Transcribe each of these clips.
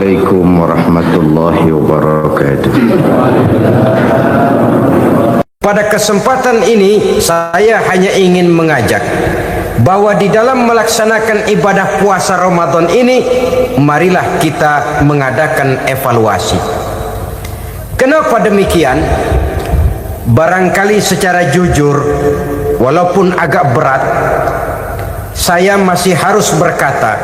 Assalamualaikum warahmatullahi wabarakatuh. Pada kesempatan ini saya hanya ingin mengajak bahwa di dalam melaksanakan ibadah puasa Ramadan ini, marilah kita mengadakan evaluasi. Kenapa demikian? Barangkali secara jujur, walaupun agak berat, saya masih harus berkata,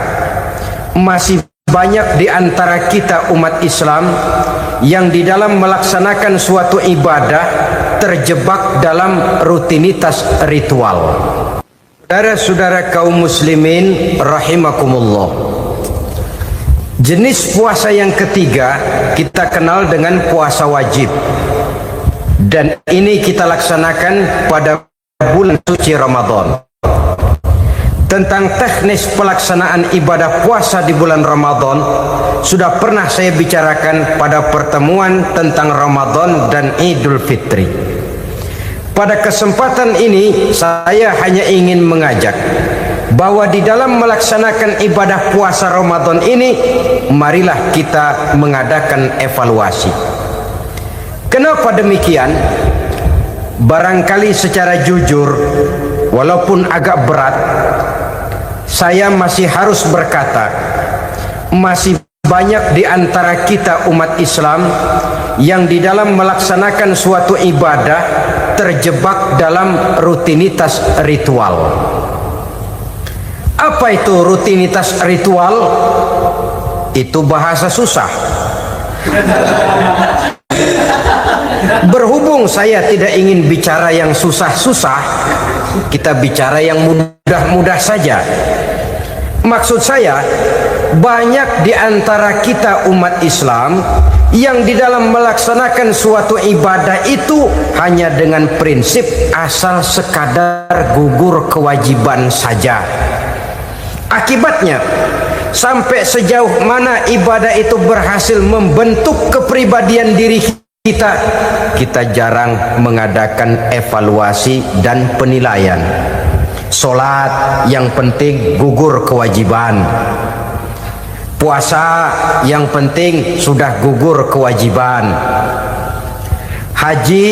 masih banyak di antara kita umat Islam yang di dalam melaksanakan suatu ibadah terjebak dalam rutinitas ritual. Saudara-saudara kaum muslimin rahimakumullah, jenis puasa yang ketiga kita kenal dengan puasa wajib, dan ini kita laksanakan pada bulan suci Ramadan. Tentang teknis pelaksanaan ibadah puasa di bulan Ramadan sudah pernah saya bicarakan pada pertemuan tentang Ramadan dan Idul Fitri. Pada kesempatan ini saya hanya ingin mengajak bahwa di dalam melaksanakan ibadah puasa Ramadan ini, marilah kita mengadakan evaluasi. Kenapa demikian? Barangkali secara jujur, walaupun agak berat, saya masih harus berkata, masih banyak di antara kita umat Islam yang di dalam melaksanakan suatu ibadah terjebak dalam rutinitas ritual. Apa itu rutinitas ritual? Itu bahasa susah. Berhubung saya tidak ingin bicara yang susah-susah, kita bicara yang mudah-mudah saja. Maksud saya, banyak di antara kita umat Islam yang di dalam melaksanakan suatu ibadah itu hanya dengan prinsip asal sekadar gugur kewajiban saja. Akibatnya, sampai sejauh mana ibadah itu berhasil membentuk kepribadian diri kita, kita jarang mengadakan evaluasi dan penilaian. Solat yang penting gugur kewajiban, puasa yang penting sudah gugur kewajiban, haji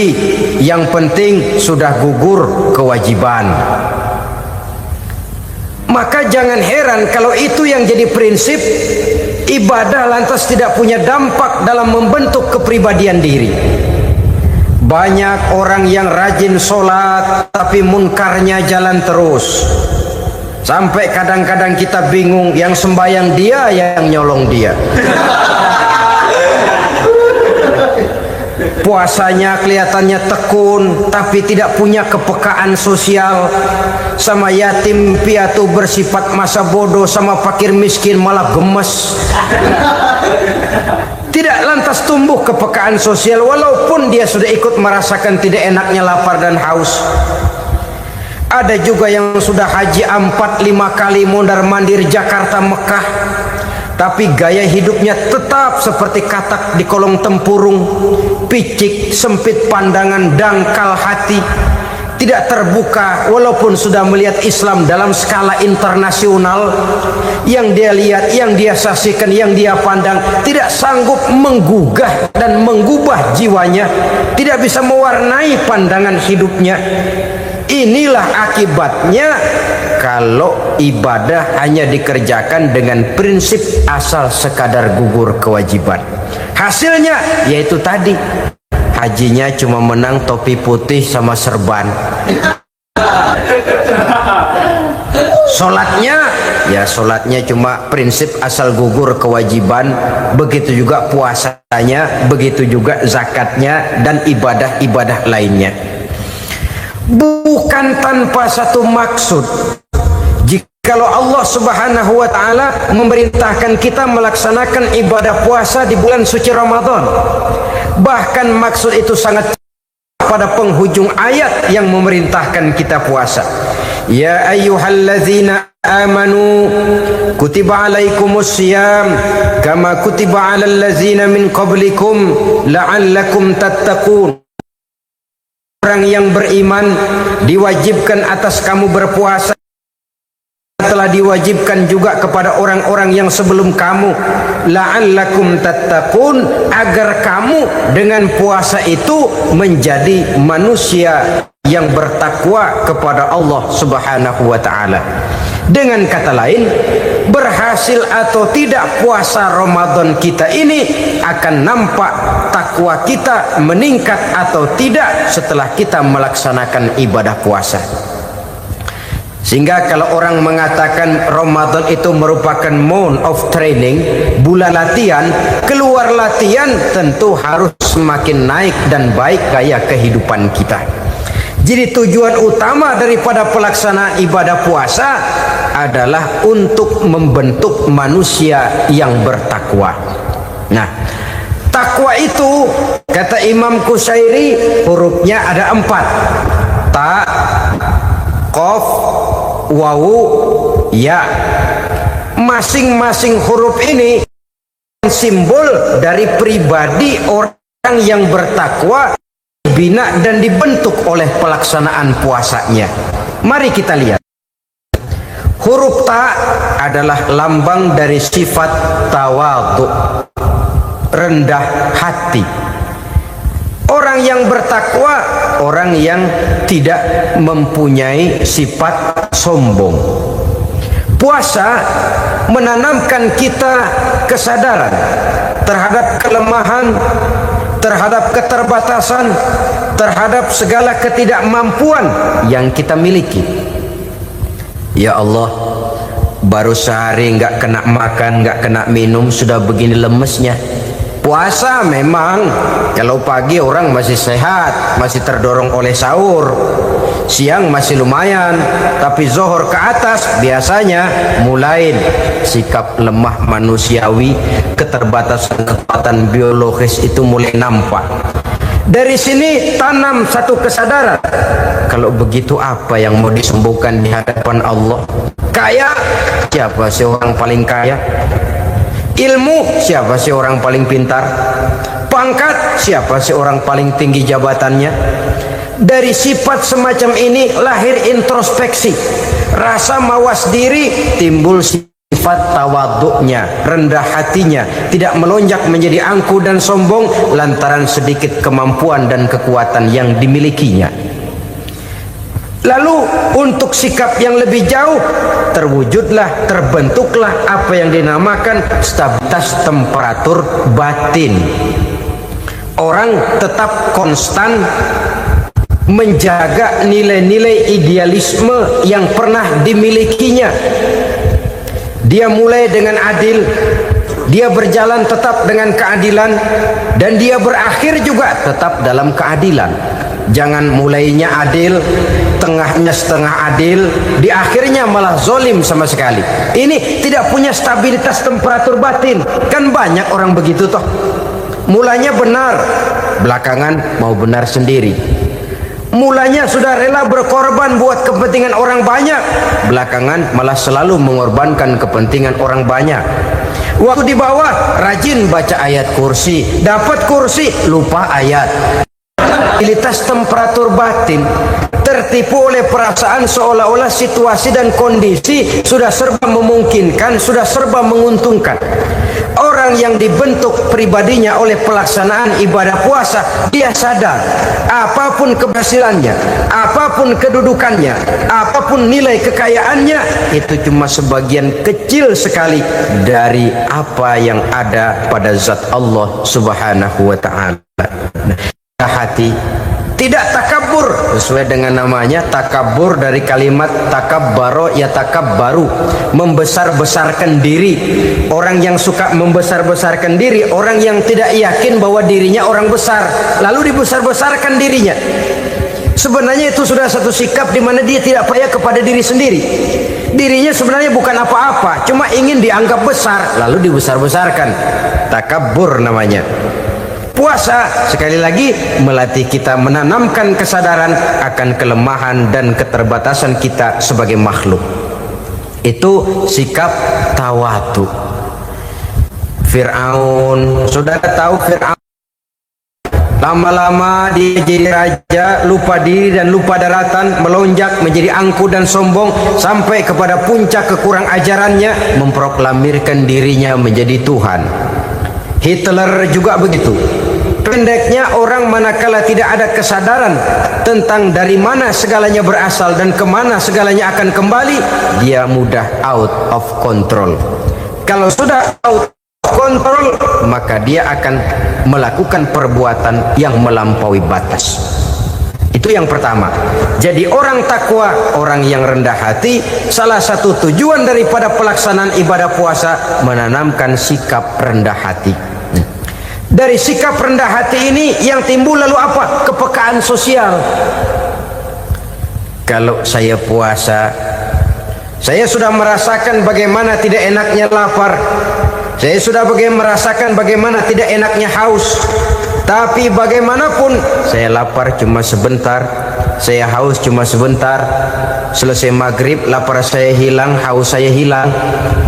yang penting sudah gugur kewajiban. Maka jangan heran kalau itu yang jadi prinsip, ibadah lantas tidak punya dampak dalam membentuk kepribadian diri. Banyak orang yang rajin sholat tapi munkarnya jalan terus, sampai kadang-kadang kita bingung, yang sembahyang dia yang nyolong dia. Puasanya kelihatannya tekun tapi tidak punya kepekaan sosial. Sama yatim piatu bersifat masa bodoh, sama fakir miskin malah gemes. Tidak lantas tumbuh kepekaan sosial walaupun dia sudah ikut merasakan tidak enaknya lapar dan haus. Ada juga yang sudah haji 4-5 kali mondar-mandir Jakarta Mekah, tapi gaya hidupnya tetap seperti katak di kolong tempurung, picik, sempit pandangan, dangkal hati, tidak terbuka walaupun sudah melihat Islam dalam skala internasional. Yang dia lihat, yang dia saksikan, yang dia pandang tidak sanggup menggugah dan mengubah jiwanya, tidak bisa mewarnai pandangan hidupnya. Inilah akibatnya kalau ibadah hanya dikerjakan dengan prinsip asal sekadar gugur kewajiban. Hasilnya yaitu tadi, hajinya cuma menang topi putih sama serban. Sholatnya cuma prinsip asal gugur kewajiban. Begitu juga puasanya, begitu juga zakatnya dan ibadah-ibadah lainnya. Bukan tanpa satu maksud, jikalau Allah Subhanahu wa ta'ala memerintahkan kita melaksanakan ibadah puasa di bulan suci Ramadan, bahkan maksud itu sangat pada penghujung ayat yang memerintahkan kita puasa. Ya ayyuhalladzina amanu kutiba alaikumus syiyam kama kutiba alal ladzina min qablikum la'allakum tattaqun. Orang yang beriman, diwajibkan atas kamu berpuasa telah diwajibkan juga kepada orang-orang yang sebelum kamu, la'allakum tattaqun, agar kamu dengan puasa itu menjadi manusia yang bertakwa kepada Allah Subhanahu wa taala. Dengan kata lain, berhasil atau tidak puasa Ramadan kita ini akan nampak takwa kita meningkat atau tidak setelah kita melaksanakan ibadah puasa. Sehingga kalau orang mengatakan Ramadan itu merupakan month of training, bulan latihan, keluar latihan tentu harus semakin naik dan baik gaya kehidupan kita. Jadi tujuan utama daripada pelaksanaan ibadah puasa adalah untuk membentuk manusia yang bertakwa. Nah, takwa itu kata Imam Qusairi hurufnya ada 4. Ta, qaf, wawu, ya. Masing-masing huruf ini simbol dari pribadi orang yang bertakwa, dibina dan dibentuk oleh pelaksanaan puasanya. Mari kita lihat. Huruf ta adalah lambang dari sifat tawadhu, rendah hati. Orang yang bertakwa, orang yang tidak mempunyai sifat sombong. Puasa menanamkan kita kesadaran terhadap kelemahan, terhadap keterbatasan, terhadap segala ketidakmampuan yang kita miliki. Ya Allah, baru sehari nggak kena makan, nggak kena minum, sudah begini lemesnya. Puasa memang kalau pagi orang masih sehat, masih terdorong oleh sahur, siang masih lumayan, tapi zuhur ke atas biasanya mulai sikap lemah manusiawi, keterbatasan kekuatan biologis itu mulai nampak. Dari sini tanam satu kesadaran, kalau begitu apa yang mau disembuhkan di hadapan Allah? Kaya, siapa sih orang paling kaya? Ilmu, siapa sih orang paling pintar? Pangkat, siapa sih orang paling tinggi jabatannya? Dari sifat semacam ini lahir introspeksi, rasa mawas diri, timbul sifat tawaduknya, rendah hatinya, tidak melonjak menjadi angku dan sombong lantaran sedikit kemampuan dan kekuatan yang dimilikinya. Lalu untuk sikap yang lebih jauh, terwujudlah, terbentuklah apa yang dinamakan stabilitas temperatur batin. Orang tetap konstan menjaga nilai-nilai idealisme yang pernah dimilikinya. Dia mulai dengan adil, dia berjalan tetap dengan keadilan, dan dia berakhir juga tetap dalam keadilan. Jangan mulainya adil, tengahnya setengah adil, di akhirnya malah zolim sama sekali. Ini tidak punya stabilitas temperatur batin. Kan banyak orang begitu toh. Mulanya benar, belakangan mau benar sendiri. Mulanya sudah rela berkorban buat kepentingan orang banyak, belakangan malah selalu mengorbankan kepentingan orang banyak. Waktu di bawah rajin baca ayat kursi, dapat kursi lupa ayat. Stabilitas temperatur batin, tertipu oleh perasaan seolah-olah situasi dan kondisi sudah serba memungkinkan, sudah serba menguntungkan. Orang yang dibentuk pribadinya oleh pelaksanaan ibadah puasa, dia sadar apapun keberhasilannya, apapun kedudukannya, apapun nilai kekayaannya, itu cuma sebagian kecil sekali dari apa yang ada pada zat Allah Subhanahu wa ta'ala. Hati tidak takabur, sesuai dengan namanya takabur dari kalimat takabbaro ya takabbaru, membesar-besarkan diri. Orang yang suka membesar-besarkan diri, orang yang tidak yakin bahwa dirinya orang besar, lalu dibesar-besarkan dirinya. Sebenarnya itu sudah satu sikap di mana dia tidak percaya kepada diri sendiri. Dirinya sebenarnya bukan apa-apa, cuma ingin dianggap besar, lalu dibesar-besarkan. Takabbur namanya. Puasa sekali lagi melatih kita menanamkan kesadaran akan kelemahan dan keterbatasan kita sebagai makhluk. Itu sikap tawadhu. Fir'aun, saudara tahu Fir'aun Lama-lama dia jadi raja, lupa diri dan lupa daratan, melonjak menjadi angkuh dan sombong sampai kepada puncak kekurang ajarannya, memproklamirkan dirinya menjadi Tuhan. Hitler juga begitu. Pendeknya, orang manakala tidak ada kesadaran tentang dari mana segalanya berasal dan kemana segalanya akan kembali, dia mudah out of control. Kalau sudah out kontrol, maka dia akan melakukan perbuatan yang melampaui batas. Itu yang pertama. Jadi orang takwa, orang yang rendah hati, salah satu tujuan daripada pelaksanaan ibadah puasa menanamkan sikap rendah hati. Dari sikap rendah hati ini yang timbul lalu apa? Kepekaan sosial. Kalau saya puasa, saya sudah merasakan bagaimana tidak enaknya lapar. Saya sudah merasakan bagaimana tidak enaknya haus. Tapi bagaimanapun, saya lapar cuma sebentar, saya haus cuma sebentar. Selesai maghrib, lapar saya hilang, haus saya hilang.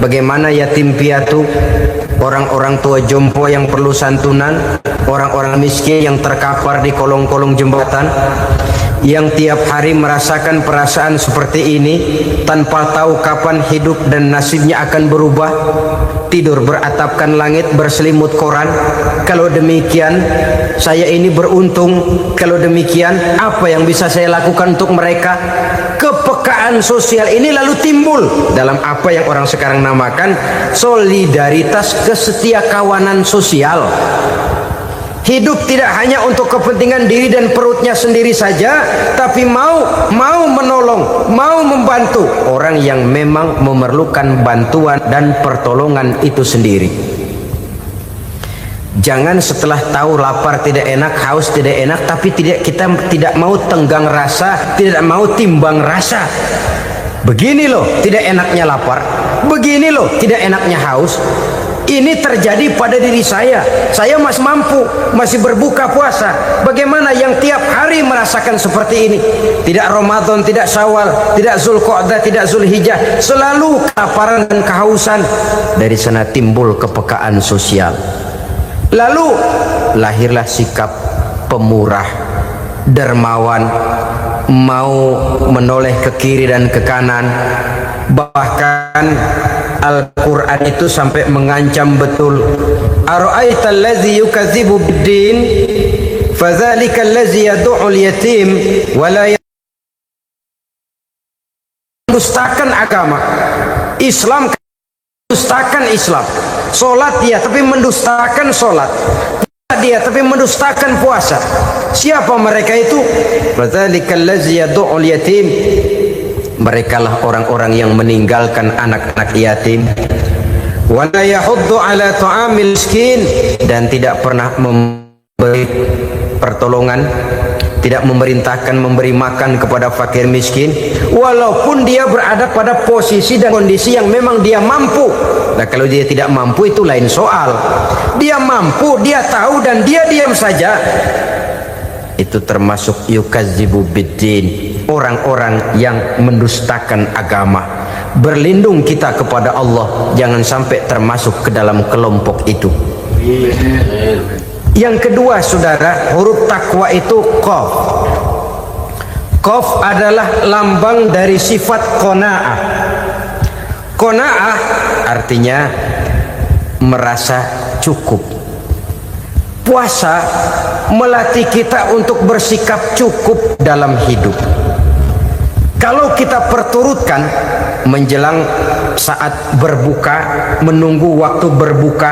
Bagaimana yatim piatu, orang-orang tua jompo yang perlu santunan, orang-orang miskin yang terkapar di kolong-kolong jembatan, yang tiap hari merasakan perasaan seperti ini tanpa tahu kapan hidup dan nasibnya akan berubah. Tidur beratapkan langit, berselimut koran. Kalau demikian, saya ini beruntung. Kalau demikian, apa yang bisa saya lakukan untuk mereka? Kepekaan sosial ini lalu timbul dalam apa yang orang sekarang namakan solidaritas kesetiakawanan sosial. Hidup tidak hanya untuk kepentingan diri dan perutnya sendiri saja, tapi mau menolong, mau membantu orang yang memang memerlukan bantuan dan pertolongan itu sendiri. Jangan setelah tahu lapar tidak enak, haus tidak enak, tapi kita tidak mau tenggang rasa, tidak mau timbang rasa. Begini loh tidak enaknya lapar, begini loh tidak enaknya haus. Ini terjadi pada diri saya masih mampu, masih berbuka puasa. Bagaimana yang tiap hari merasakan seperti ini? Tidak Ramadan, tidak Syawal, tidak Zulqa'dah, tidak Zulhijjah, selalu kelaparan dan kehausan. Dari sana timbul kepekaan sosial. Lalu lahirlah sikap pemurah, dermawan, mau menoleh ke kiri dan ke kanan. Bahkan Al-Quran itu sampai mengancam betul. Ara'aita allazi yukadzibu bid-din fadzalika allazi yad'u al-yatim wa la mendustakan agama. Islam mendustakan Islam. Salat dia tapi mendustakan salat. Dia tapi mendustakan puasa. Siapa mereka itu? Fadzalika allazi yad'u al-yatim. Merekalah orang-orang yang meninggalkan anak-anak yatim. Wa la yahuddu ala ta'amil miskin, dan tidak pernah memberi pertolongan, tidak memerintahkan memberi makan kepada fakir miskin, walaupun dia berada pada posisi dan kondisi yang memang dia mampu. Nah, kalau dia tidak mampu itu lain soal. Dia mampu, dia tahu, dan dia diam saja. Itu termasuk yukadzibu biddin, orang-orang yang mendustakan agama. Berlindung kita kepada Allah, jangan sampai termasuk ke dalam kelompok itu. Yang kedua, saudara, huruf takwa itu qaf. Qaf adalah lambang dari sifat qanaah. Qanaah artinya merasa cukup. Puasa melatih kita untuk bersikap cukup dalam hidup. Kalau kita perturutkan menjelang saat berbuka, menunggu waktu berbuka,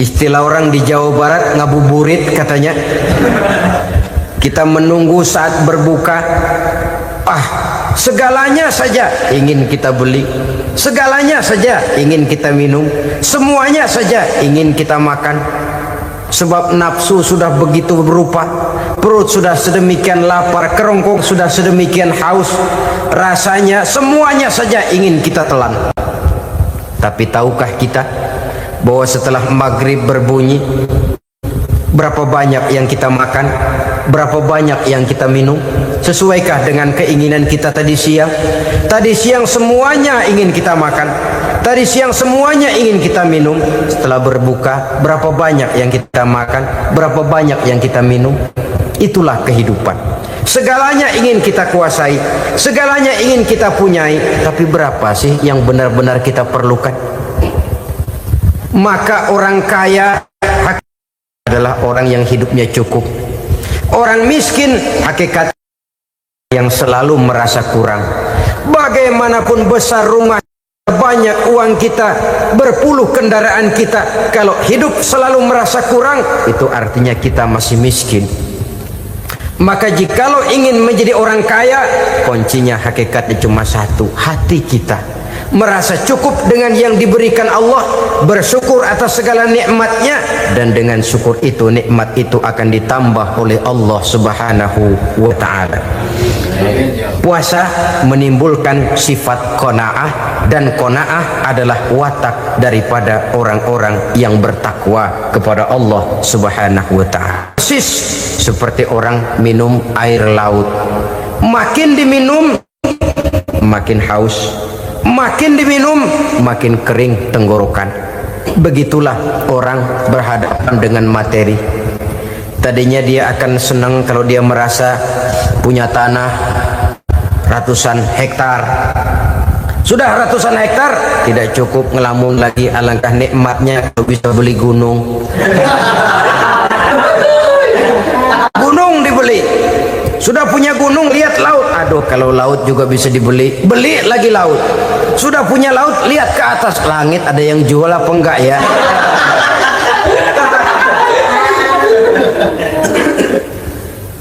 istilah orang di Jawa Barat ngabuburit katanya. Kita menunggu saat berbuka, segalanya saja ingin kita beli, segalanya saja ingin kita minum, semuanya saja ingin kita makan. Sebab nafsu sudah begitu berupa, perut sudah sedemikian lapar, kerongkong sudah sedemikian haus, rasanya semuanya saja ingin kita telan. Tapi tahukah kita bahwa setelah maghrib berbunyi, berapa banyak yang kita makan, berapa banyak yang kita minum? Sesuaikah dengan keinginan kita tadi siang? Tadi siang semuanya ingin kita makan, Tadi siang semuanya ingin kita minum. Setelah berbuka, berapa banyak yang kita makan, berapa banyak yang kita minum. Itulah kehidupan. Segalanya ingin kita kuasai, segalanya ingin kita punyai, tapi berapa sih yang benar-benar kita perlukan? Maka orang kaya adalah orang yang hidupnya cukup. Orang miskin hakikat yang selalu merasa kurang. Bagaimanapun besar rumah, banyak uang kita, berpuluh kendaraan kita, kalau hidup selalu merasa kurang, itu artinya kita masih miskin. Maka jikalau ingin menjadi orang kaya, kuncinya hakikatnya cuma satu, hati kita merasa cukup dengan yang diberikan Allah, bersyukur atas segala nikmatnya, dan dengan syukur itu nikmat itu akan ditambah oleh Allah Subhanahu wa ta'ala. Puasa menimbulkan sifat qanaah, dan qanaah adalah watak daripada orang-orang yang bertakwa kepada Allah Subhanahu wa ta'ala. Seperti orang minum air laut, makin diminum makin haus, makin diminum makin kering tenggorokan. Begitulah orang berhadapan dengan materi. Tadinya dia akan senang kalau dia merasa punya tanah ratusan hektar. Sudah ratusan hektar tidak cukup, ngelamun lagi, alangkah nikmatnya kalau bisa beli gunung. Gunung dibeli. Sudah punya gunung, lihat laut. Aduh, kalau laut juga bisa dibeli, beli lagi laut. Sudah punya laut, lihat ke atas langit, ada yang jual apa enggak ya?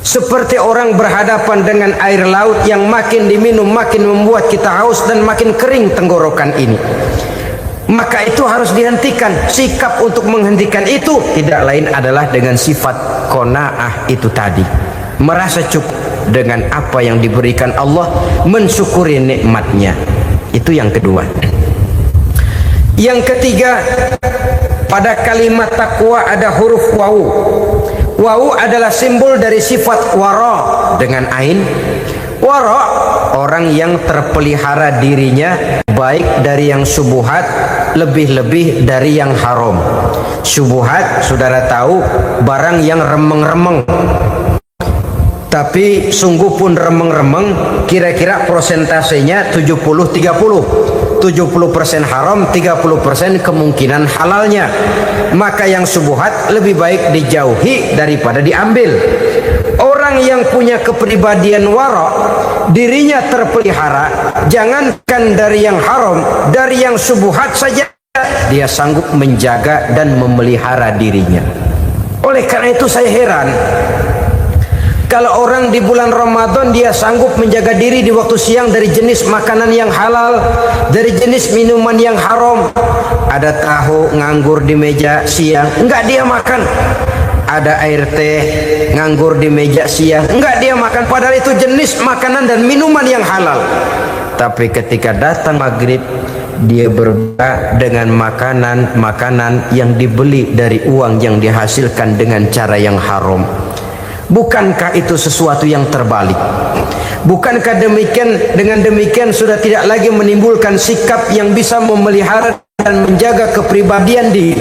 Seperti orang berhadapan dengan air laut yang makin diminum makin membuat kita haus dan makin kering tenggorokan ini. Maka itu harus dihentikan. Sikap untuk menghentikan itu tidak lain adalah dengan sifat qanaah itu tadi, merasa cukup dengan apa yang diberikan Allah, mensyukuri nikmatnya. Itu yang kedua. Yang ketiga, pada kalimat takwa ada huruf wawu. Wawu adalah simbol dari sifat wara dengan ain. Wara, orang yang terpelihara dirinya baik dari yang syubhat, lebih-lebih dari yang haram. Syubhat, saudara tahu, barang yang remeng-remeng, tapi sungguh pun remeng-remeng. Kira-kira prosentasenya 70-30. 70% haram, 30% kemungkinan halalnya. Maka yang syubhat lebih baik dijauhi daripada diambil. Orang yang punya kepribadian wara, dirinya terpelihara, jangankan dari yang haram, dari yang syubhat saja dia sanggup menjaga dan memelihara dirinya. Oleh karena itu saya heran kalau orang di bulan Ramadan dia sanggup menjaga diri di waktu siang dari jenis makanan yang halal, dari jenis minuman yang haram. Ada tahu nganggur di meja siang, enggak dia makan. Ada air teh nganggur di meja siang, enggak dia makan, padahal itu jenis makanan dan minuman yang halal. Tapi ketika datang maghrib, dia berbuka dengan makanan yang dibeli dari uang yang dihasilkan dengan cara yang haram. Bukankah itu sesuatu yang terbalik? Bukankah dengan demikian sudah tidak lagi menimbulkan sikap yang bisa memelihara dan menjaga kepribadian diri?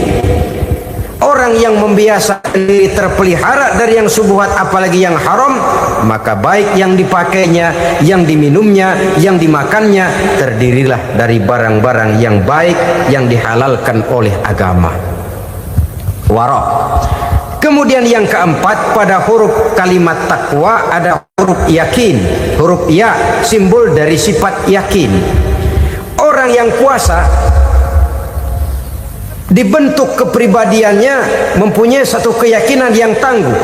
Orang yang membiasakan diri terpelihara dari yang syubhat apalagi yang haram, maka baik yang dipakainya, yang diminumnya, yang dimakannya terdirilah dari barang-barang yang baik yang dihalalkan oleh agama. Wara. Kemudian yang keempat, pada huruf kalimat takwa ada huruf yakin. Huruf ya simbol dari sifat yakin. Orang yang puasa dibentuk kepribadiannya mempunyai satu keyakinan yang tangguh,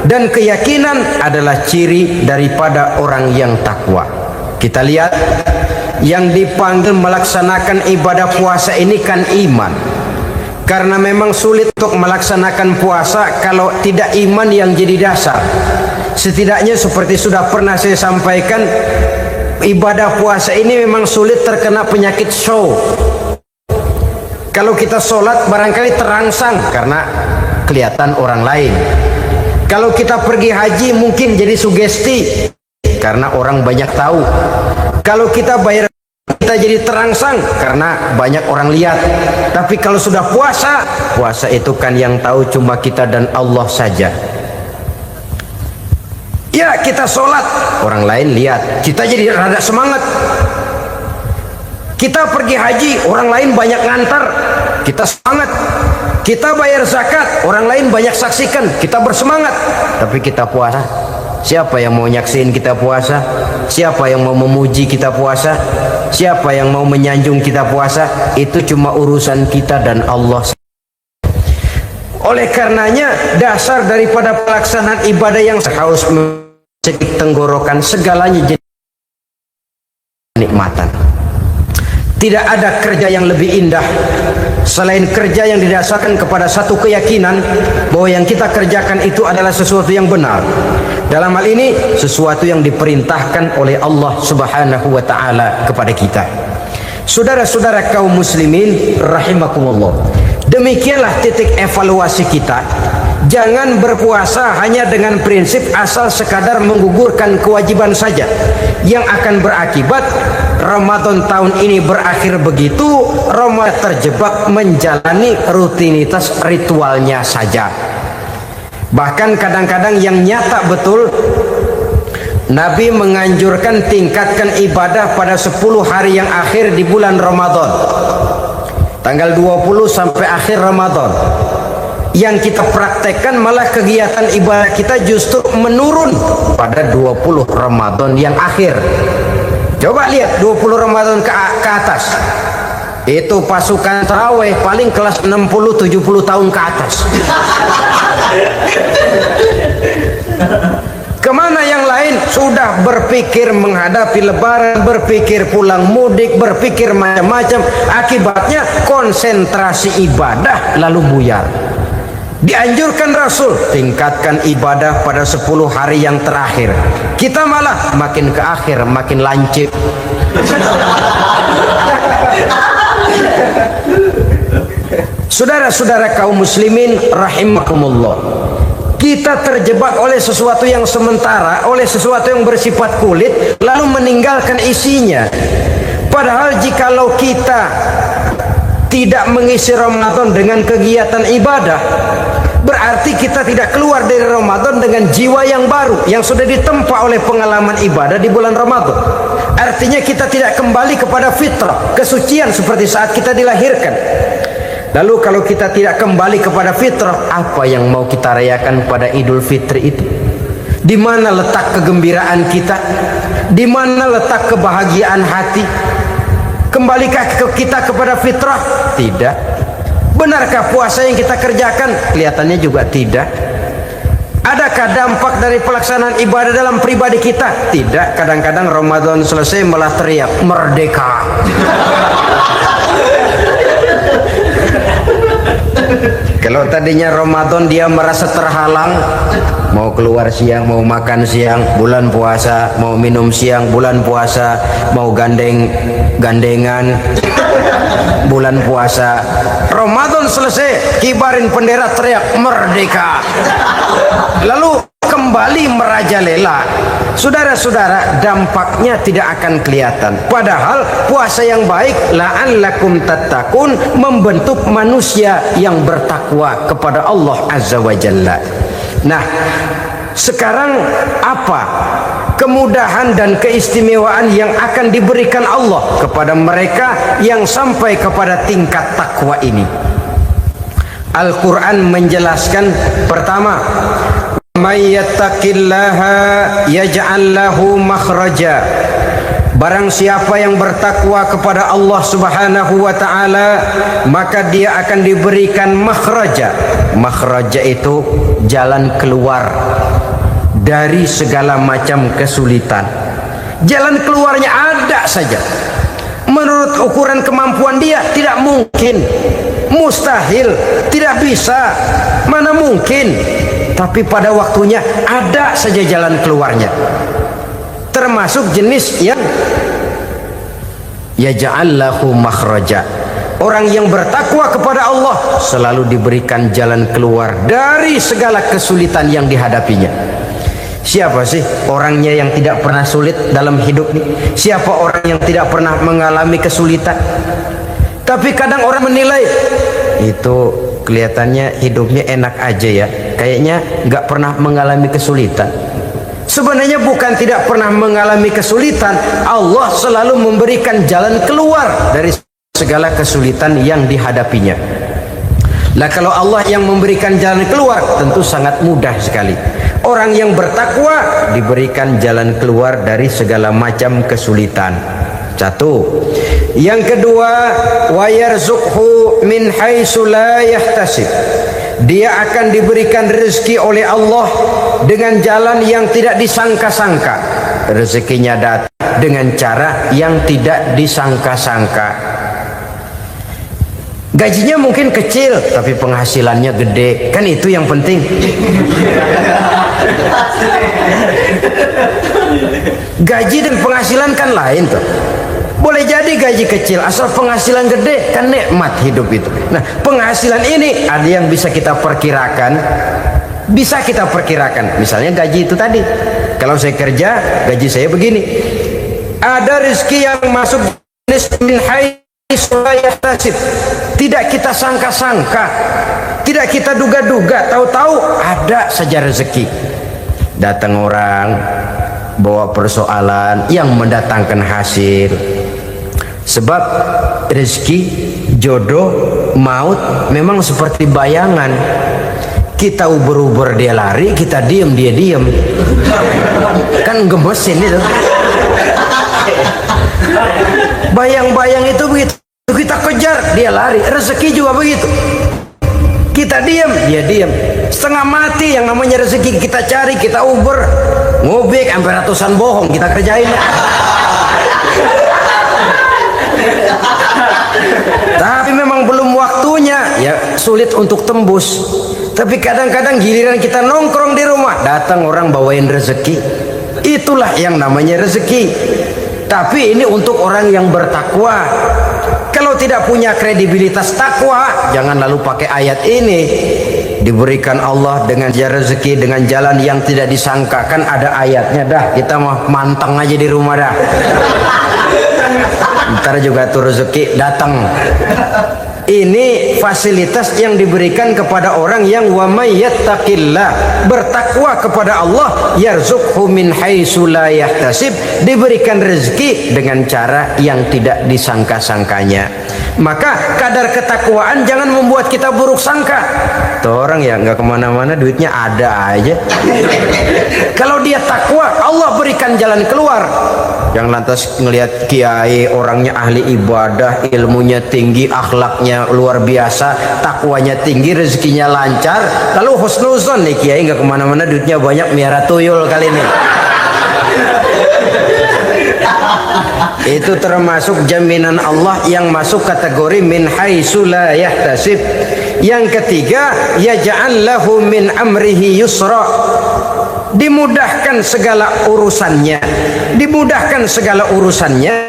dan keyakinan adalah ciri daripada orang yang takwa. Kita lihat yang dipanggil melaksanakan ibadah puasa ini kan iman, karena memang sulit untuk melaksanakan puasa kalau tidak iman yang jadi dasar. Setidaknya seperti sudah pernah saya sampaikan, ibadah puasa ini memang sulit terkena penyakit show. Kalau kita sholat barangkali terangsang karena kelihatan orang lain. Kalau kita pergi haji mungkin jadi sugesti karena orang banyak tahu. Kalau kita bayar, kita kita jadi terangsang karena banyak orang lihat. Tapi kalau sudah puasa, puasa itu kan yang tahu cuma kita dan Allah saja. Ya, kita sholat, orang lain lihat, kita jadi rada semangat. Kita pergi haji, orang lain banyak ngantar, kita semangat. Kita bayar zakat, orang lain banyak saksikan, kita bersemangat. Tapi kita puasa, siapa yang mau nyaksiin kita puasa? Siapa yang mau memuji kita puasa? Siapa yang mau menyanjung kita puasa? Itu cuma urusan kita dan Allah. Oleh karenanya, dasar daripada pelaksanaan ibadah yang haus mencekik tenggorokan, segalanya jadi nikmatan. Tidak ada kerja yang lebih indah selain kerja yang didasarkan kepada satu keyakinan bahwa yang kita kerjakan itu adalah sesuatu yang benar. Dalam hal ini sesuatu yang diperintahkan oleh Allah Subhanahu wa taala kepada kita. Saudara-saudara kaum muslimin rahimakumullah. Demikianlah titik evaluasi kita. Jangan berpuasa hanya dengan prinsip asal sekadar menggugurkan kewajiban saja, yang akan berakibat Ramadan tahun ini berakhir begitu, Ramadan terjebak menjalani rutinitas ritualnya saja. Bahkan kadang-kadang yang nyata betul, Nabi menganjurkan tingkatkan ibadah pada 10 hari yang akhir di bulan Ramadan, tanggal 20 sampai akhir Ramadan. Yang kita praktekkan malah kegiatan ibadah kita justru menurun pada 20 Ramadan yang akhir. Coba lihat 20 Ramadan ke atas, itu pasukan tarawih paling kelas 60-70 tahun ke atas. Kemana yang lain? Sudah berpikir menghadapi lebaran, berpikir pulang mudik, berpikir macam-macam. Akibatnya konsentrasi ibadah lalu buyar. Dianjurkan Rasul, tingkatkan ibadah pada 10 hari yang terakhir. Kita malah makin ke akhir makin lancip. Saudara-saudara kaum muslimin rahimakumullah, kita terjebak oleh sesuatu yang sementara, oleh sesuatu yang bersifat kulit, lalu meninggalkan isinya. Padahal jikalau kita tidak mengisi Ramadan dengan kegiatan ibadah, berarti kita tidak keluar dari Ramadan dengan jiwa yang baru yang sudah ditempa oleh pengalaman ibadah di bulan Ramadan. Artinya kita tidak kembali kepada fitrah, kesucian seperti saat kita dilahirkan. Lalu kalau kita tidak kembali kepada fitrah, apa yang mau kita rayakan pada Idul Fitri itu? Di mana letak kegembiraan kita? Di mana letak kebahagiaan hati? Kembalikah kita kepada fitrah? Tidak. Benarkah puasa yang kita kerjakan? Kelihatannya juga tidak. Adakah dampak dari pelaksanaan ibadah dalam pribadi kita? Tidak. Kadang-kadang Ramadan selesai malah teriak merdeka. Kalau tadinya Ramadan dia merasa terhalang, mau keluar siang, mau makan siang, bulan puasa, mau minum siang, bulan puasa, mau gandengan, bulan puasa. Ramadan selesai, kibarin bendera, teriak merdeka. Lalu kembali merajalela. Saudara-saudara, dampaknya tidak akan kelihatan. Padahal puasa yang baik, la'allakum tattaqun, membentuk manusia yang bertakwa kepada Allah Azza wa Jalla. Nah, sekarang apa kemudahan dan keistimewaan yang akan diberikan Allah kepada mereka yang sampai kepada tingkat takwa ini? Al-Quran menjelaskan, pertama, may yattaqillaha yaj'al lahu makhraja. Barang siapa yang bertakwa kepada Allah Subhanahu wa taala, maka dia akan diberikan makhraja. Makhraja itu jalan keluar dari segala macam kesulitan. Jalan keluarnya ada saja. Menurut ukuran kemampuan dia tidak mungkin, mustahil, tidak bisa, mana mungkin. Tapi pada waktunya ada saja jalan keluarnya. Termasuk jenis yang yaj'allahu makhraja. Orang yang bertakwa kepada Allah selalu diberikan jalan keluar dari segala kesulitan yang dihadapinya. Siapa sih orangnya yang tidak pernah sulit dalam hidup ini? Siapa orang yang tidak pernah mengalami kesulitan? Tapi kadang orang menilai itu kelihatannya hidupnya enak aja ya, kayaknya nggak pernah mengalami kesulitan. Sebenarnya bukan tidak pernah mengalami kesulitan, Allah selalu memberikan jalan keluar dari segala kesulitan yang dihadapinya. Nah, kalau Allah yang memberikan jalan keluar, tentu sangat mudah sekali. Orang yang bertakwa diberikan jalan keluar dari segala macam kesulitan. Satu. Yang kedua, wa yarzuqhu min haitsu la yahtasib. Dia akan diberikan rezeki oleh Allah dengan jalan yang tidak disangka-sangka. Rezekinya datang dengan cara yang tidak disangka-sangka. Gajinya mungkin kecil, tapi penghasilannya gede. Kan itu yang penting. Gaji dan penghasilan kan lain tuh. Boleh jadi gaji kecil, asal penghasilan gede, kan nikmat hidup itu. Nah, penghasilan ini ada yang bisa kita perkirakan. Bisa kita perkirakan. Misalnya gaji itu tadi. Kalau saya kerja, gaji saya begini. Ada rezeki yang masuk min haitsu la yahtasib. Tidak kita sangka-sangka, tidak kita duga-duga, tahu-tahu ada saja rezeki. Datang orang bawa persoalan yang mendatangkan hasil. Sebab rezeki, jodoh, maut memang seperti bayangan. Kita uber-uber dia lari, kita diem dia diem. Kan gemesin itu. Bayang-bayang itu begitu. Kita kejar, dia lari. Rezeki juga begitu. Kita diam, dia diam. Setengah mati yang namanya rezeki kita cari, kita uber, ngobek sampai ratusan bohong kita kerjain. Tapi memang belum waktunya, ya sulit untuk tembus. Tapi kadang-kadang giliran kita nongkrong di rumah, datang orang bawain rezeki. Itulah yang namanya rezeki. Tapi ini untuk orang yang bertakwa. Kalau tidak punya kredibilitas takwa, jangan lalu pakai ayat ini. Diberikan Allah dengan rezeki dengan jalan yang tidak disangka. Kan ada ayatnya dah. Kita mah manteng aja di rumah dah. Ntar juga tuh rezeki datang. Ini fasilitas yang diberikan kepada orang yang wa may yattaqillah, bertakwa kepada Allah, yarzuqhu min haitsu la yahtasib, diberikan rezeki dengan cara yang tidak disangka-sangkanya. Maka kadar ketakwaan jangan membuat kita buruk sangka. Tuh orang ya nggak kemana-mana, duitnya ada aja. Kalau dia takwa, Allah berikan jalan keluar. Yang lantas ngelihat kiai orangnya ahli ibadah, ilmunya tinggi, akhlaknya luar biasa, takwanya tinggi, rezekinya lancar, lalu husnuzon nih kiai nggak kemana-mana, duitnya banyak, miara tuyul kali ini. Itu termasuk jaminan Allah yang masuk kategori min haitsu la yahtasib. Yang ketiga, yaj'al lahu min amrihi yusra, dimudahkan segala urusannya, dimudahkan segala urusannya.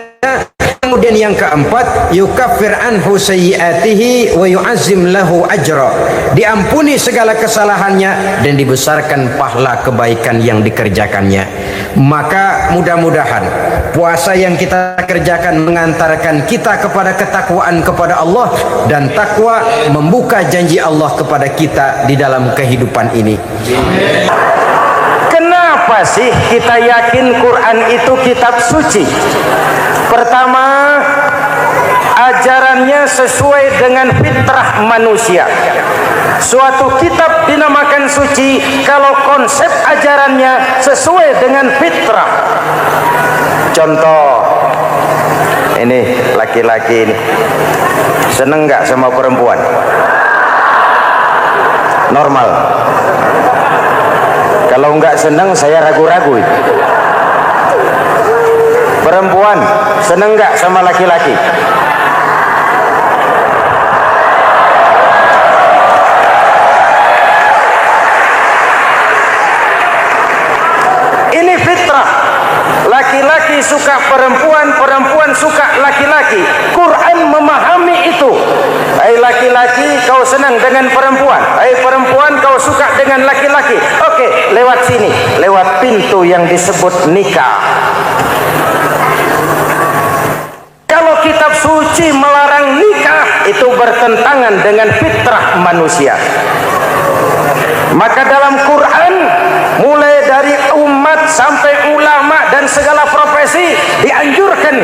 Kemudian yang keempat, yukaffir anhu sayyiatihi wa yu'azzim lahu ajra, diampuni segala kesalahannya dan dibesarkan pahala kebaikan yang dikerjakannya. Maka mudah-mudahan puasa yang kita kerjakan mengantarkan kita kepada ketakwaan kepada Allah, dan takwa membuka janji Allah kepada kita di dalam kehidupan ini. Kenapa sih kita yakin Quran itu kitab suci? Pertama, ajarannya sesuai dengan fitrah manusia. Suatu kitab dinamakan suci kalau konsep ajarannya sesuai dengan fitrah. Contoh, ini laki-laki ini seneng nggak sama perempuan? Normal. Kalau nggak seneng, saya ragu-ragu. Perempuan seneng nggak sama laki-laki? Ini fitrah. Laki-laki suka perempuan, perempuan suka laki-laki. Quran memahami itu. Hai laki-laki, kau senang dengan perempuan. Hai perempuan, kau suka dengan laki-laki. Oke, lewat sini, lewat pintu yang disebut nikah. Kalau kitab suci melarang nikah, itu bertentangan dengan fitrah manusia. Maka dalam Quran, mulai dari umat sampai ulama dan segala profesi dianjurkan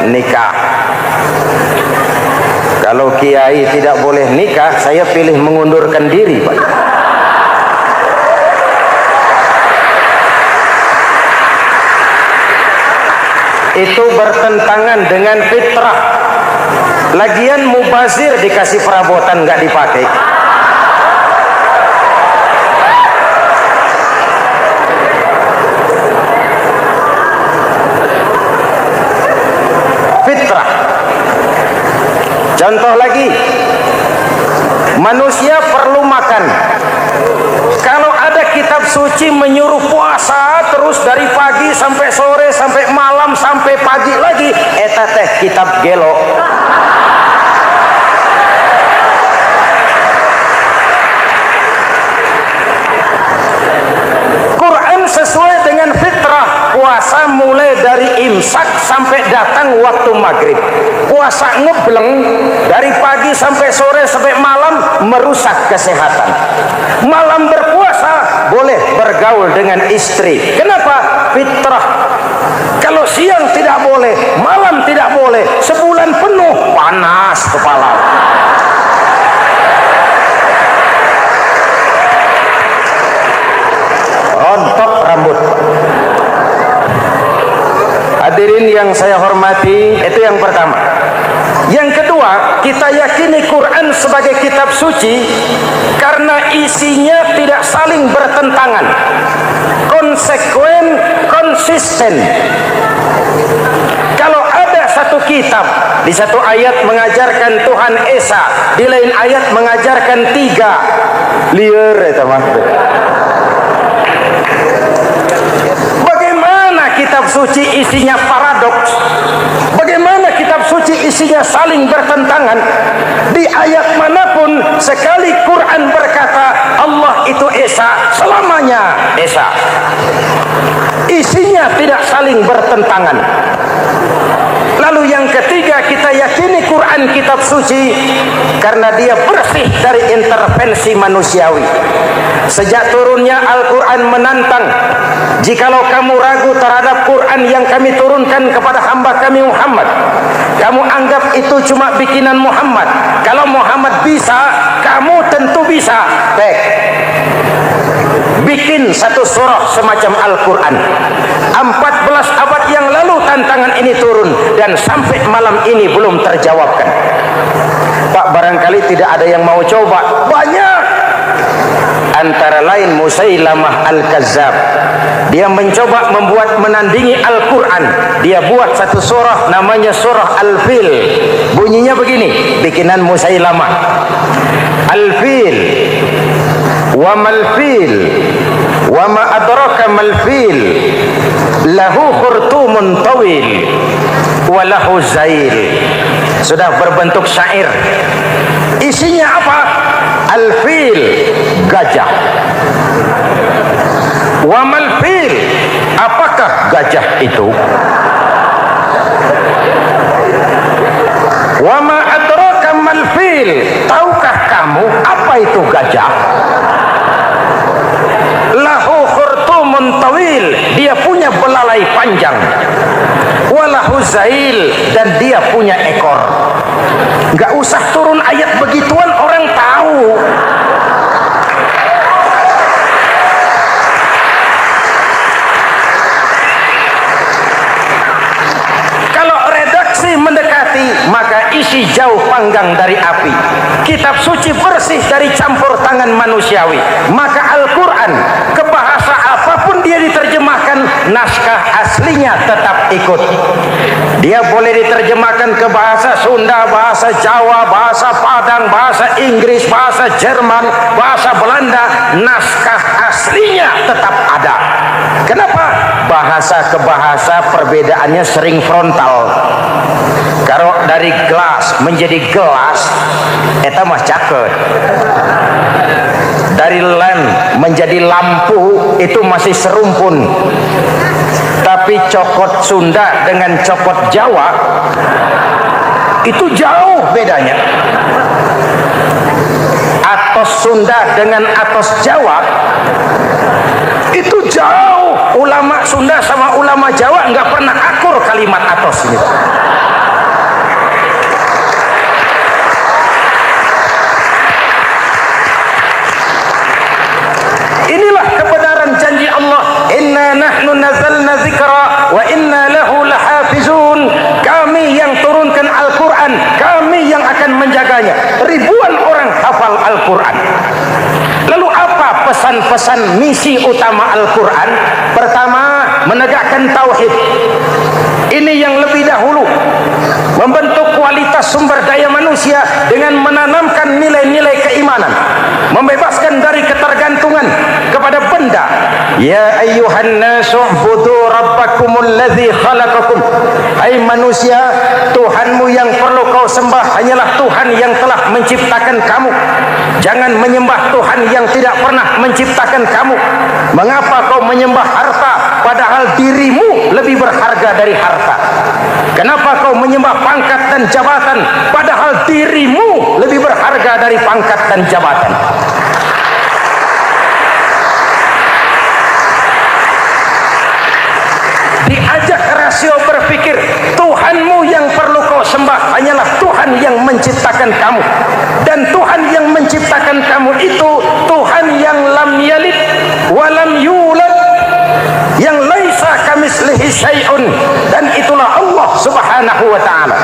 nikah. Kalau kiai tidak boleh nikah, saya pilih mengundurkan diri, Pak. Itu bertentangan dengan fitrah. Lagian mubazir dikasih perabotan nggak dipakai. Fitrah. Contoh lagi, manusia perlu makan. Kalau ada kitab suci menyuruh puasa terus dari pagi sampai sore sampai malam sampai pagi lagi, eta teh kitab gelo. Quran sesuai dengan fitrah, puasa mulai dari imsak sampai datang waktu maghrib. Puasa ngebleng dari pagi sampai sore sampai malam merusak kesehatan. Malam berpuasa boleh bergaul dengan istri. Kenapa? Fitrah. Kalau siang tidak boleh, malam tidak boleh, sebulan penuh panas kepala. Rontok rambut. Hadirin yang saya hormati, itu yang pertama. Yang kedua, kita yakini Quran sebagai kitab suci karena isinya tidak saling bertentangan, konsekuen, konsisten. Kalau ada satu kitab, di satu ayat mengajarkan Tuhan Esa, di lain ayat mengajarkan tiga, liar itu mah. Bagaimana kitab suci isinya paradoks? Bagaimana kitab suci isinya saling bertentangan? Di ayat manapun sekali Quran berkata Allah itu Esa, selamanya Esa. Isinya tidak saling bertentangan. Lalu yang ketiga, kita yakini Quran kitab suci karena dia bersih dari intervensi manusiawi. Sejak turunnya Al-Quran menantang, jikalau kamu ragu terhadap Quran yang kami turunkan kepada hamba kami Muhammad, kamu anggap itu cuma bikinan Muhammad. Kalau Muhammad bisa, kamu tentu bisa. Baik, bikin satu surah semacam Al-Quran. 14 abad yang lalu tantangan ini turun dan sampai malam ini belum terjawabkan. Pak, barangkali tidak ada yang mau coba. Banyak. Antara lain Musailamah Al-Kazzab. Dia mencoba membuat menandingi Al-Quran. Dia buat satu surah namanya surah Al-Fil. Bunyinya begini, bikinan Musailamah. Al-Fil, wa mal-fil, wa ma adraka mal-fil, lahu khurtumun tawil, wa lahu zail. Sudah berbentuk syair. Isinya apa? Al-fil, gajah. Wa mal-fil, apakah gajah itu? Wa ma adraka mal-fil, tahukah kamu apa itu gajah? Lahu khurtumun tawil, dia punya belalai panjang. Walahu zail, dan dia punya ekor. Gak usah turun ayat begituan, orang tahu. Kalau redaksi mendekati, maka isi jauh panggang dari api. Kitab suci bersih dari campur tangan manusiawi. Maka Al-Quran ke bahasa apapun dia diterjemahkan, bahkan naskah aslinya tetap ikut. Dia boleh diterjemahkan ke bahasa Sunda, bahasa Jawa, bahasa Padang, bahasa Inggris, bahasa Jerman, bahasa Belanda, naskah aslinya tetap ada. Kenapa? Bahasa ke bahasa perbedaannya sering frontal. Kalau dari gelas menjadi gelas, eta mah caket. Dari lamp menjadi lampu, itu masih serumpun. Tapi cokot Sunda dengan cokot Jawa itu jauh bedanya. Atos Sunda dengan atos Jawa itu jauh. Ulama Sunda sama ulama Jawa nggak pernah akur kalimat atos ini. Inilah kebenaran janji Allah, inna nahnu nazzalna dzikra wa inna lahu lahafizun. Kami yang turunkan Al-Quran, kami yang akan menjaganya. Ribuan orang hafal Al-Quran. Lalu apa pesan-pesan misi utama Al-Quran? Pertama, menegakkan tauhid. Ini yang lebih dahulu, membentuk kualitas sumber daya manusia dengan menanamkan nilai-nilai keimanan, membebaskan dari ketergantungan kepada benda. Ya ayyuhan nasu ubudu rabbakumul ladzi khalaqakum. Hai manusia, Tuhanmu yang perlu kau sembah hanyalah Tuhan yang telah menciptakan kamu. Jangan menyembah Tuhan yang tidak pernah menciptakan kamu. Mengapa kau menyembah harta padahal dirimu lebih berharga dari harta? Kenapa kau menyembah pangkat dan jabatan padahal dirimu lebih berharga dari pangkat dan jabatan? Diajak rasio berpikir, Tuhanmu yang perlu kau sembah hanyalah Tuhan yang menciptakan kamu. Dan Tuhan yang menciptakan kamu itu Tuhan yang lam yalid walam yulad, yang laisa kamislihi syai'un, dan itulah Allah Subhanahu wa ta'ala.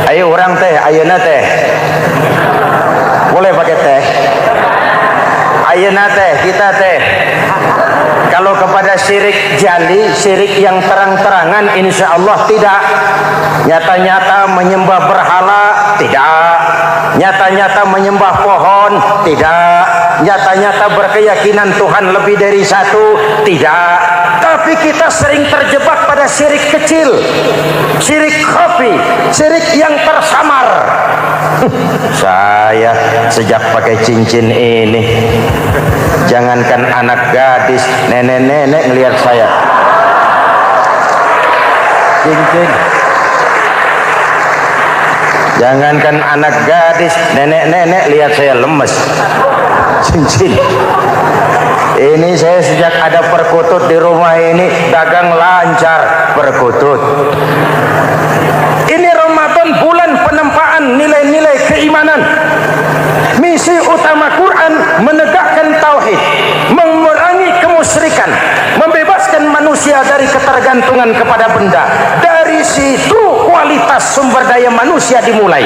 Ayo orang teh, ayeuna teh boleh pakai teh. Ayeuna teh, kita teh kalau kepada syirik jali, syirik yang terang-terangan, insya Allah tidak. Nyata-nyata menyembah berhala, tidak. Nyata-nyata menyembah pohon, tidak. Nyata-nyata berkeyakinan Tuhan lebih dari satu, tidak. Tapi kita sering terjebak pada syirik kecil, syirik khafi, syirik yang tersamar. Saya sejak pakai cincin ini, jangankan anak gadis, nenek-nenek ngelihat saya cincin. Jangankan anak gadis, nenek-nenek lihat saya lemes cincin. Ini saya sejak ada perkutut di rumah ini dagang lancar perkutut. Ini Ramadan, bulan penempaan nilai-nilai keimanan. Misi utama Quran menegakkan tauhid, mengurangi kemusyrikan, membebaskan manusia dari ketergantungan kepada benda. Dari situ kualitas sumber daya manusia dimulai.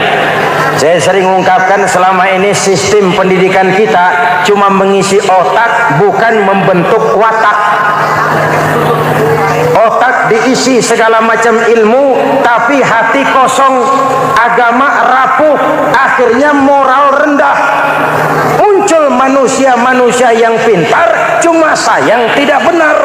Saya sering mengungkapkan selama ini sistem pendidikan kita cuma mengisi otak, bukan membentuk watak. Otak diisi segala macam ilmu, tapi hati kosong, agama rapuh, akhirnya moral rendah. Muncul manusia-manusia yang pintar, cuma sayang tidak benar.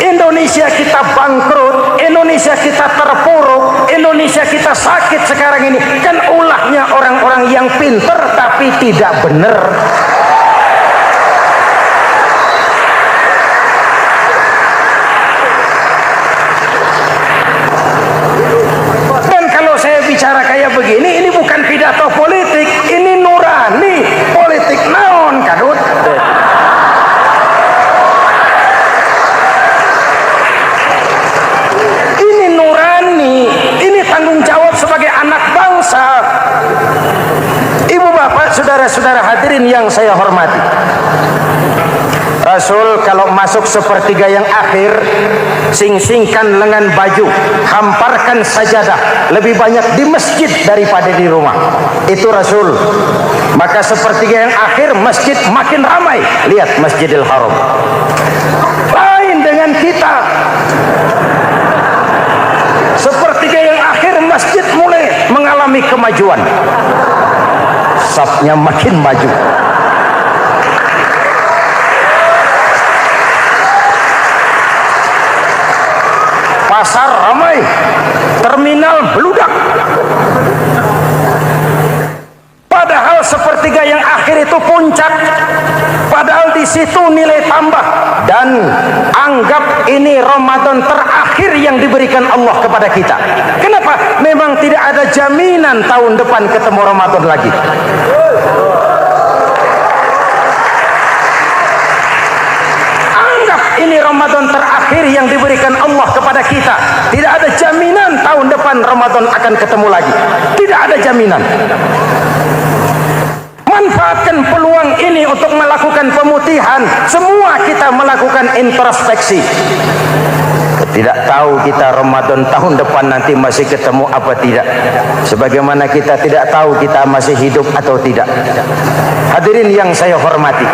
Indonesia kita bangkrut, Indonesia kita terpuruk, Indonesia kita sakit sekarang ini kan ulahnya orang-orang yang pintar tapi tidak benar. Dan kalau saya bicara kayak begini, ini bukan pidato politik, ini nurani politik naon kadut. Tanggung jawab sebagai anak bangsa. Ibu bapak, saudara-saudara hadirin yang saya hormati, Rasul kalau masuk sepertiga yang akhir, sing-singkan lengan baju, hamparkan sajadah, lebih banyak di masjid daripada di rumah. Itu Rasul. Maka sepertiga yang akhir masjid makin ramai. Lihat Masjidil Haram. Lain dengan kita. Sepertiga yang akhir masjid mulai mengalami kemajuan. Safnya makin maju. Pasar ramai, terminal beludak. Padahal sepertiga yang akhir itu puncak. Padahal di situ nilai tambah. Dan anggap ini Ramadan terakhir yang diberikan Allah kepada kita. Kenapa? Memang tidak ada jaminan tahun depan ketemu Ramadan lagi. Ini Ramadan terakhir yang diberikan Allah kepada kita. Tidak ada jaminan tahun depan Ramadan akan ketemu lagi. Tidak ada jaminan. Manfaatkan peluang ini untuk melakukan pemutihan. Semua kita melakukan introspeksi. Tidak tahu kita Ramadan tahun depan nanti masih ketemu apa tidak. Sebagaimana kita tidak tahu kita masih hidup atau tidak. Hadirin yang saya hormati,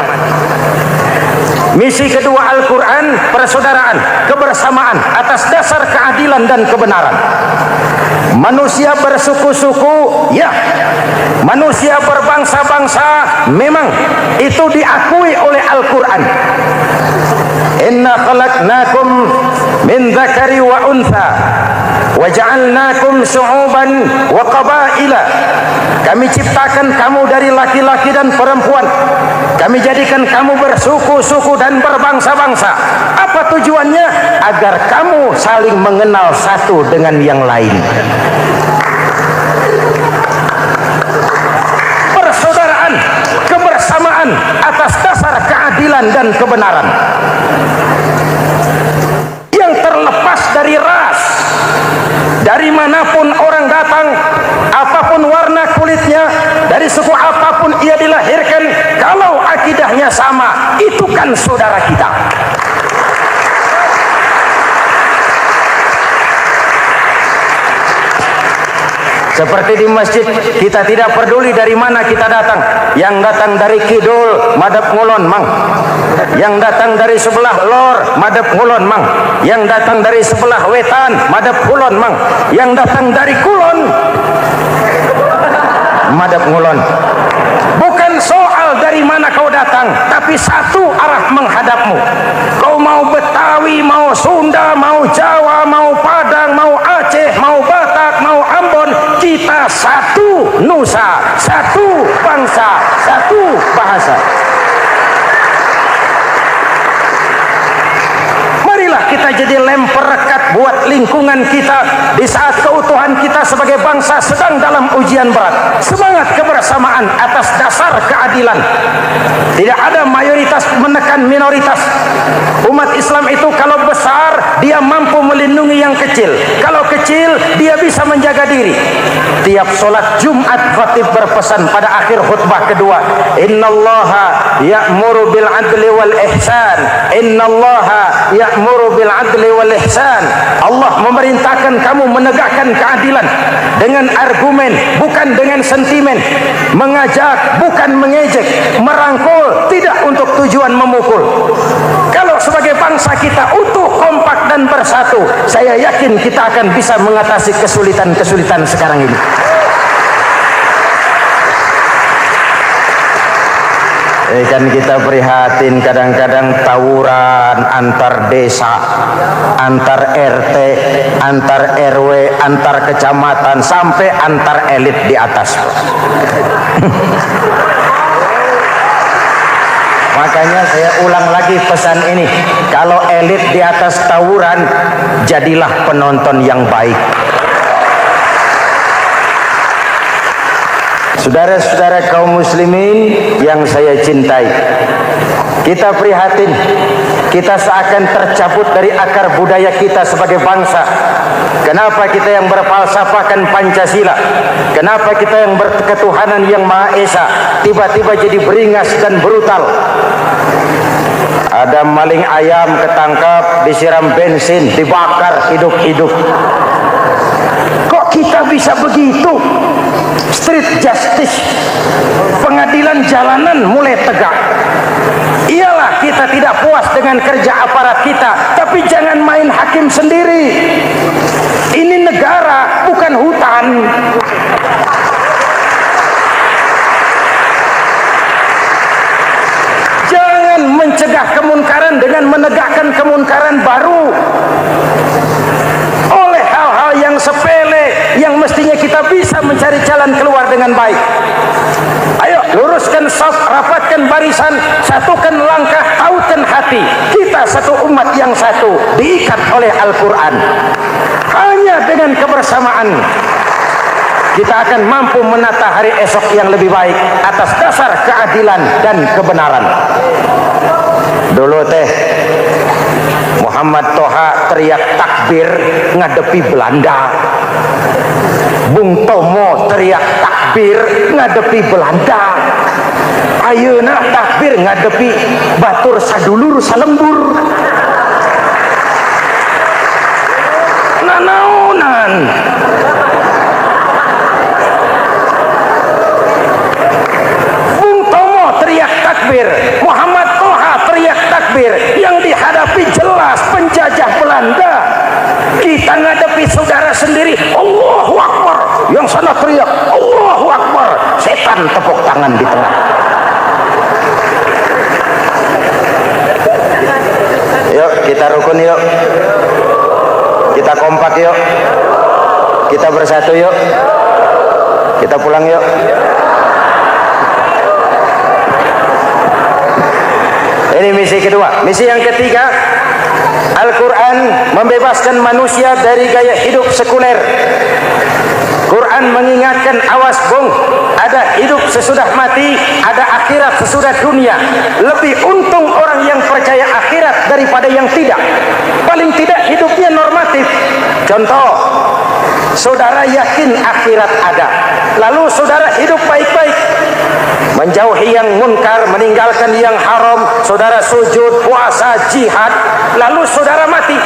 misi kedua Al-Quran, persaudaraan, kebersamaan atas dasar keadilan dan kebenaran. Manusia bersuku-suku, ya. Manusia berbangsa-bangsa, memang itu diakui oleh Al-Quran. Inna khalaqnakum min dzakari wa untha wa ja'alnakum syu'uban wa qabaila. Kami ciptakan kamu dari laki-laki dan perempuan. Kami jadikan kamu bersuku-suku dan berbangsa-bangsa. Apa tujuannya? Agar kamu saling mengenal satu dengan yang lain. Persaudaraan, kebersamaan atas dasar keadilan dan kebenaran. Yang terlepas dari ras. Dari manapun orang datang, apapun warna kulitnya, dari suku apapun ia dilahirkan, kalau akidahnya sama, itu kan saudara kita. Seperti di masjid, kita tidak peduli dari mana kita datang. Yang datang dari kidul, madhab ngulon mang. Yang datang dari sebelah lor, madhab ngulon mang. Yang datang dari sebelah wetan, madhab kulon mang. Yang datang dari kulon, madhab ngulon. Bukan soal dari mana kau datang, tapi satu arah menghadapmu. Kau mau Betawi, mau Sunda, mau Jawa, mau Padang, mau Aceh, mau Batak, mau Ambon, kita satu nusa, satu bangsa, satu bahasa. Marilah kita jadi lem perekat buat lingkungan kita di saat keutuhan kita sebagai bangsa sedang dalam ujian berat. Semangat kebersamaan atas dasar keadilan. Tidak ada mayoritas menekan minoritas. Umat Islam itu kalau besar, dia mampu melindungi yang kecil. Kalau kecil, dia bisa menjaga diri. Tiap sholat Jumat khatib berpesan pada akhir khutbah kedua, innallaha ya'muru bil adli wal ihsan. Innallaha ya'muru bil adli wal ihsan. Allah memerintahkan kamu menegakkan keadilan dengan argumen, bukan dengan sentimen. Mengajak, bukan mengejek. Merangkul, tidak untuk tujuan memukul. Kalau sebagai bangsa kita utuh, kompak dan bersatu, saya yakin kita akan bisa mengatasi kesulitan-kesulitan sekarang ini. Kan kita prihatin kadang-kadang tawuran antar desa, antar RT, antar RW, antar kecamatan, sampai antar elit di atas. Makanya saya ulang lagi pesan ini. Kalau elit di atas tawuran, jadilah penonton yang baik. Saudara-saudara kaum muslimin yang saya cintai, kita prihatin, kita seakan tercabut dari akar budaya kita sebagai bangsa. Kenapa kita yang berfalsafahkan Pancasila, kenapa kita yang berketuhanan yang Maha Esa tiba-tiba jadi beringas dan brutal? Ada maling ayam ketangkap, disiram bensin, dibakar hidup-hidup. Kok kita bisa begitu? Street justice, pengadilan jalanan mulai tegak. Iyalah kita tidak puas dengan kerja aparat kita, tapi jangan main hakim sendiri. Ini negara, bukan hutan. Jangan mencegah kemunkaran dengan menegakkan kemunkaran baru. Oleh hal-hal yang sepele yang mestinya kita bisa mencari jalan keluar dengan baik. Ayo luruskan saf, rapatkan barisan, satukan langkah, tautkan hati. Kita satu umat yang satu, diikat oleh Al-Quran. Hanya dengan kebersamaan kita akan mampu menata hari esok yang lebih baik atas dasar keadilan dan kebenaran. Dulu teh Muhammad Toha teriak takbir ngadepi Belanda. Bung Tomo teriak takbir ngadepi Belanda. Ayeuna takbir ngadepi batur sadulur salembur. Nanaonan. Bung Tomo teriak takbir, Muhammad Toha teriak takbir. Yang dihadapi jelas penjajah Belanda. Kita ngadepi saudara sendiri, Allahu Akbar. Yang sana teriak Allahu Akbar, setan tepuk tangan di tengah. Yuk kita rukun yuk, kita kompak yuk, kita bersatu yuk, kita pulang yuk. Ini misi kedua. Misi yang ketiga, Al-Quran membebaskan manusia dari gaya hidup sekuler. Quran mengingatkan, awas bung, ada hidup sesudah mati, ada akhirat sesudah dunia. Lebih untung orang yang percaya akhirat daripada yang tidak. Paling tidak hidupnya normatif. Contoh, saudara yakin akhirat ada, lalu saudara hidup baik-baik, menjauhi yang munkar, meninggalkan yang haram, saudara sujud, puasa, jihad, lalu saudara mati.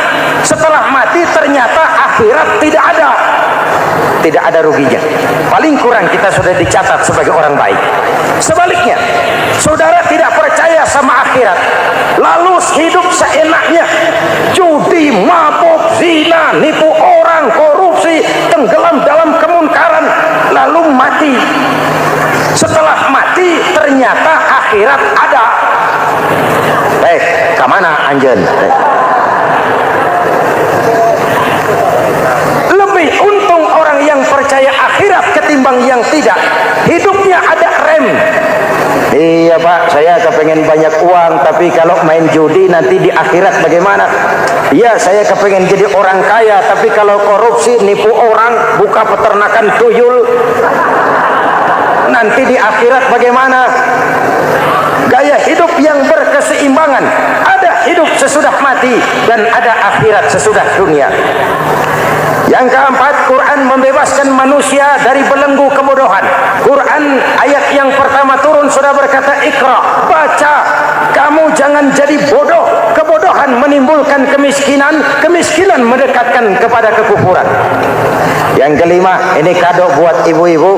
Setelah mati ternyata akhirat tidak ada. Tidak ada ruginya. Paling kurang kita sudah dicatat sebagai orang baik. Sebaliknya, saudara tidak percaya sama akhirat, lalu hidup seenaknya, judi, mabuk, zina, nipu orang, korupsi, tenggelam dalam kemunkaran, lalu mati. Setelah mati ternyata akhirat ada. Kemana anjen? Lebih untung orang yang percaya akhirat ketimbang yang tidak. Hidupnya ada rem. Iya pak, saya kepengen banyak uang, tapi kalau main judi nanti di akhirat bagaimana? Iya, saya kepengen jadi orang kaya, tapi kalau korupsi, nipu orang, buka peternakan tuyul, nanti di akhirat bagaimana? Gaya hidup yang berkeseimbangan. Ada hidup sesudah mati dan ada akhirat sesudah dunia. Yang keempat, Quran membebaskan manusia dari belenggu kebodohan. Quran ayat yang pertama turun sudah berkata, Iqra, baca, kamu jangan jadi bodoh. Kebodohan menimbulkan kemiskinan, kemiskinan mendekatkan kepada kekufuran. Yang kelima, ini kado buat ibu-ibu.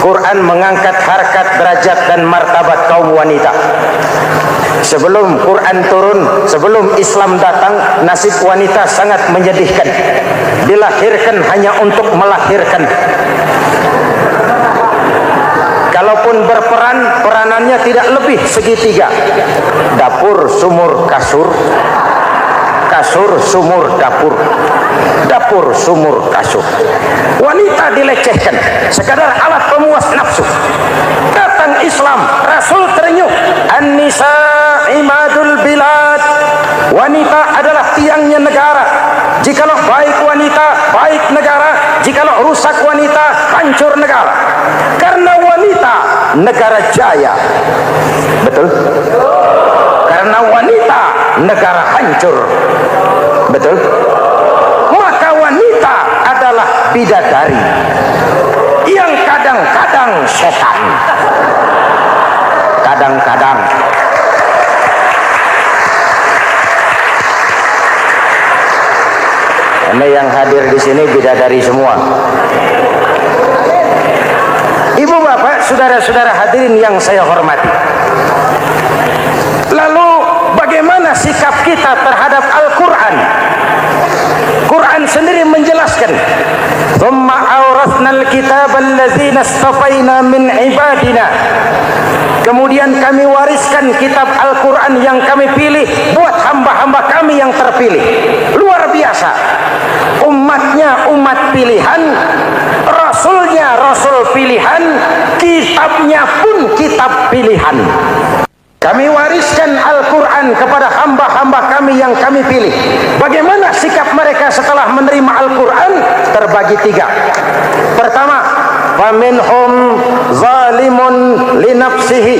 Quran mengangkat harkat, derajat dan martabat kaum wanita. Sebelum Quran turun, sebelum Islam datang, nasib wanita sangat menyedihkan. Dilahirkan hanya untuk melahirkan. Kalaupun berperan, peranannya tidak lebih segitiga. Dapur, sumur, kasur. Kasur, sumur, dapur. Dapur, sumur, kasur. Wanita dilecehkan, sekadar alat pemuas nafsu. Datang Islam, Rasul terenyuh. An-nisa imadul bilad. Wanita adalah tiangnya negara. Jikalau baik wanita, baik negara. Jikalau rusak wanita, hancur negara. Karena wanita, negara jaya. Betul? Karena wanita, negara hancur. Betul? Maka wanita adalah bidadari yang kadang-kadang setan. Kadang-kadang Ini yang hadir di sini bidadari semua. Ibu bapak, saudara-saudara hadirin yang saya hormati. Lalu bagaimana sikap kita terhadap Al-Quran? Quran sendiri menjelaskan, "Tsumma awrathnal kitaba allazina istafaina min ibadina." Kemudian kami wariskan kitab Al-Quran yang kami pilih buat hamba-hamba kami yang terpilih. Luar biasa. Umatnya umat pilihan, Rasulnya Rasul pilihan, kitabnya pun kitab pilihan. Kami wariskan Al-Quran kepada hamba-hamba kami yang kami pilih. Bagaimana sikap mereka setelah menerima Al-Quran? Terbagi tiga. Pertama, faminhum zalimun linafsihi.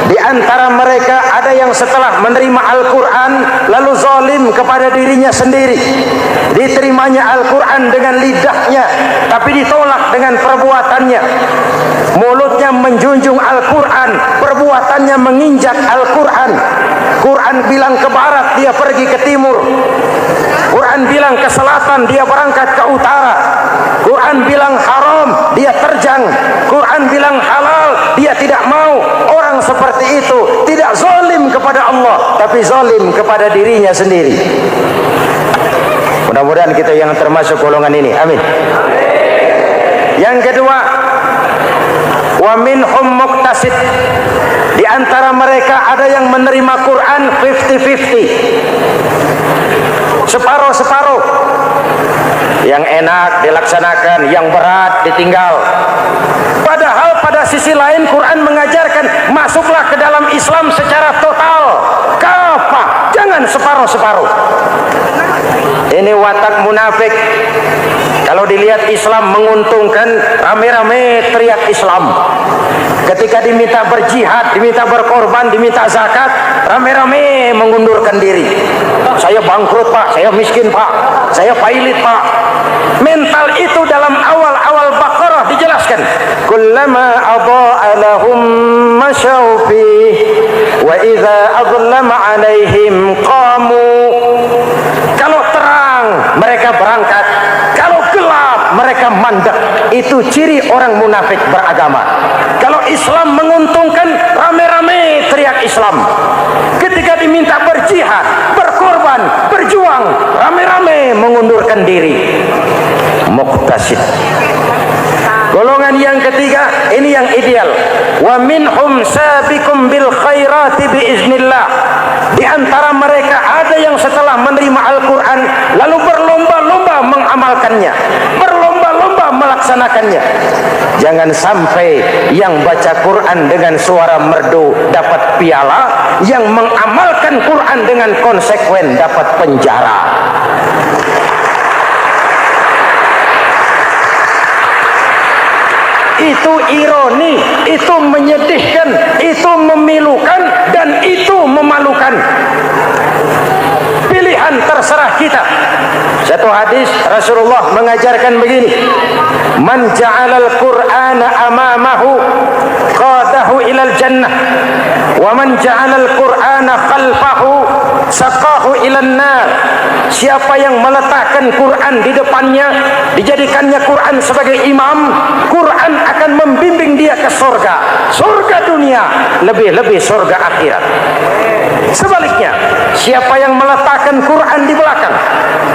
Di antara mereka ada yang setelah menerima Al-Quran lalu zalim kepada dirinya sendiri. Diterimanya Al-Quran dengan lidahnya, tapi ditolak dengan perbuatannya. Mulutnya menjunjung Al-Quran, perbuatannya menginjak Al-Quran. Quran bilang ke barat, dia pergi ke timur. Quran bilang ke selatan, dia berangkat ke utara. Quran bilang haram, dia terjang. Quran bilang halal, dia tidak mau. Orang seperti itu tidak zalim kepada Allah, tapi zalim kepada dirinya sendiri. Mudah-mudahan kita yang termasuk golongan ini. Amin. Yang kedua, wa minhum muqtasid. Di antara mereka ada yang menerima Quran 50-50. Separuh-separuh. Yang enak dilaksanakan, yang berat ditinggal. Padahal pada sisi lain Quran mengajarkan masuklah ke dalam Islam secara total. Kafah, jangan separuh-separuh. Ini watak munafik. Kalau dilihat Islam menguntungkan, rame-rame teriak Islam. Ketika diminta berjihad, diminta berkorban, diminta zakat, rame-rame mengundurkan diri. Saya bangkrut pak, saya miskin pak, saya pailit pak. Mental itu dalam awal-awal Baqarah dijelaskan. Kullama adha'a lahum masyaw fih wa idza adlama alaihim qamu. Kalau terang mereka berangkat, kalau gelap mereka mandek. Itu ciri orang munafik beragama. Kalau Islam menguntungkan, rame-rame teriak Islam. Ketika diminta berjihad, berkorban, berjuang, rame-rame mengundurkan diri. Muqtasid. Golongan yang ketiga, ini yang ideal. Wa minhum sabiqum bil khairati biiznillah. Di antara mereka ada yang setelah menerima Al-Quran lalu berlomba-lomba mengamalkannya, berlomba-lomba melaksanakannya. Jangan sampai yang baca Quran dengan suara merdu dapat piala, yang mengamalkan Quran dengan konsekuen dapat penjara. Itu ironi, itu menyedihkan, itu memilukan, dan itu memalukan. Pilihan terserah kita. Satu hadis Rasulullah mengajarkan begini, man ja'alal qur'ana amamahu qadahu ilal jannah wa man ja'alal qur'ana khalfahu saqahu ilan nar. Siapa yang meletakkan Quran di depannya, dijadikannya Quran sebagai imam, Quran akan membimbing dia ke surga. Surga dunia, lebih-lebih surga akhirat. Sebaliknya, siapa yang meletakkan Quran di belakang,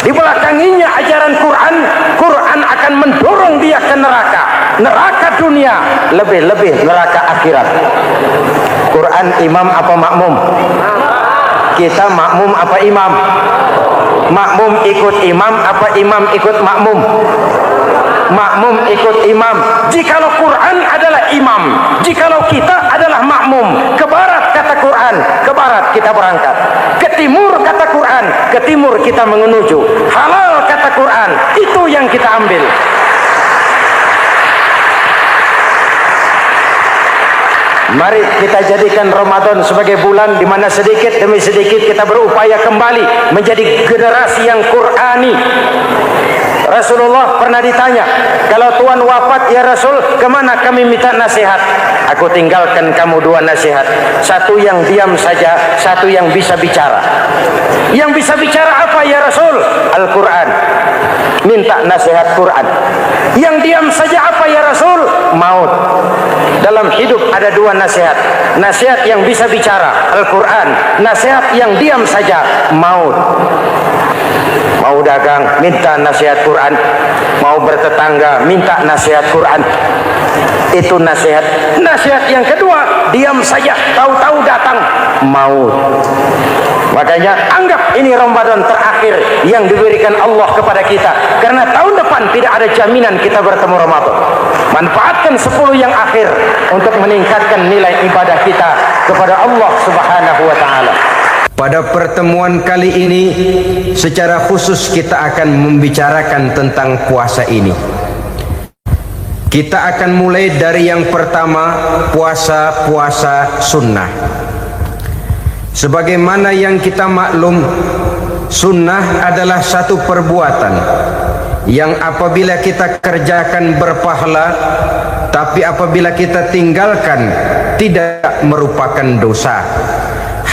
dibelakanginya ajaran Quran, Quran akan mendorong dia ke neraka. Neraka dunia, lebih-lebih neraka akhirat. Quran imam apa makmum? Kita makmum apa imam? Makmum ikut imam apa imam ikut makmum? Makmum ikut imam. Jikalau Quran adalah imam, jikalau kita adalah makmum. Ke barat kata Quran, ke barat kita berangkat. Ke timur kata Quran, ke timur kita menuju. Halal kata Quran, itu yang kita ambil. Mari kita jadikan Ramadan sebagai bulan di mana sedikit demi sedikit kita berupaya kembali menjadi generasi yang Qur'ani. Rasulullah pernah ditanya, kalau Tuhan wafat ya Rasul, kemana kami minta nasihat? Aku tinggalkan kamu dua nasihat. Satu yang diam saja, satu yang bisa bicara. Yang bisa bicara apa ya Rasul? Al-Quran. minta nasihat Quran. Yang diam saja apa ya Rasul? Maut. Dalam hidup ada dua nasihat. Nasihat yang bisa bicara, Al-Quran. Nasihat yang diam saja, maut. Mau dagang, minta nasihat Quran. Mau bertetangga, minta nasihat Quran. Itu nasihat. Nasihat yang kedua, diam saja, tahu-tahu datang maut. Makanya anggap ini Ramadan terakhir yang diberikan Allah kepada kita, karena tahun depan tidak ada jaminan kita bertemu Ramadan. Manfaatkan 10 yang akhir untuk meningkatkan nilai ibadah kita kepada Allah Subhanahu wa taala. Pada pertemuan kali ini secara khusus kita akan membicarakan tentang puasa ini. Kita akan mulai dari yang pertama, puasa sunnah. Sebagaimana yang kita maklum, sunnah adalah satu perbuatan yang apabila kita kerjakan berpahala, tapi apabila kita tinggalkan tidak merupakan dosa.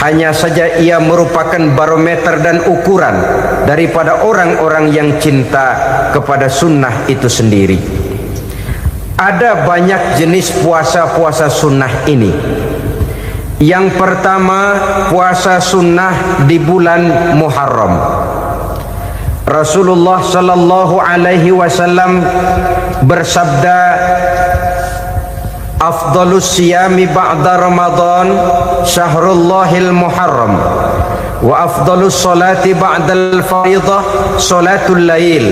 Hanya saja ia merupakan barometer dan ukuran daripada orang-orang yang cinta kepada sunnah itu sendiri. Ada banyak jenis puasa-puasa sunnah ini. Yang pertama, puasa sunnah di bulan Muharram. Rasulullah sallallahu alaihi wasallam bersabda, "Afdalus siyami ba'da Ramadan syahrullahil Muharram wa afdalus salati ba'dal fariḍah salatul lail."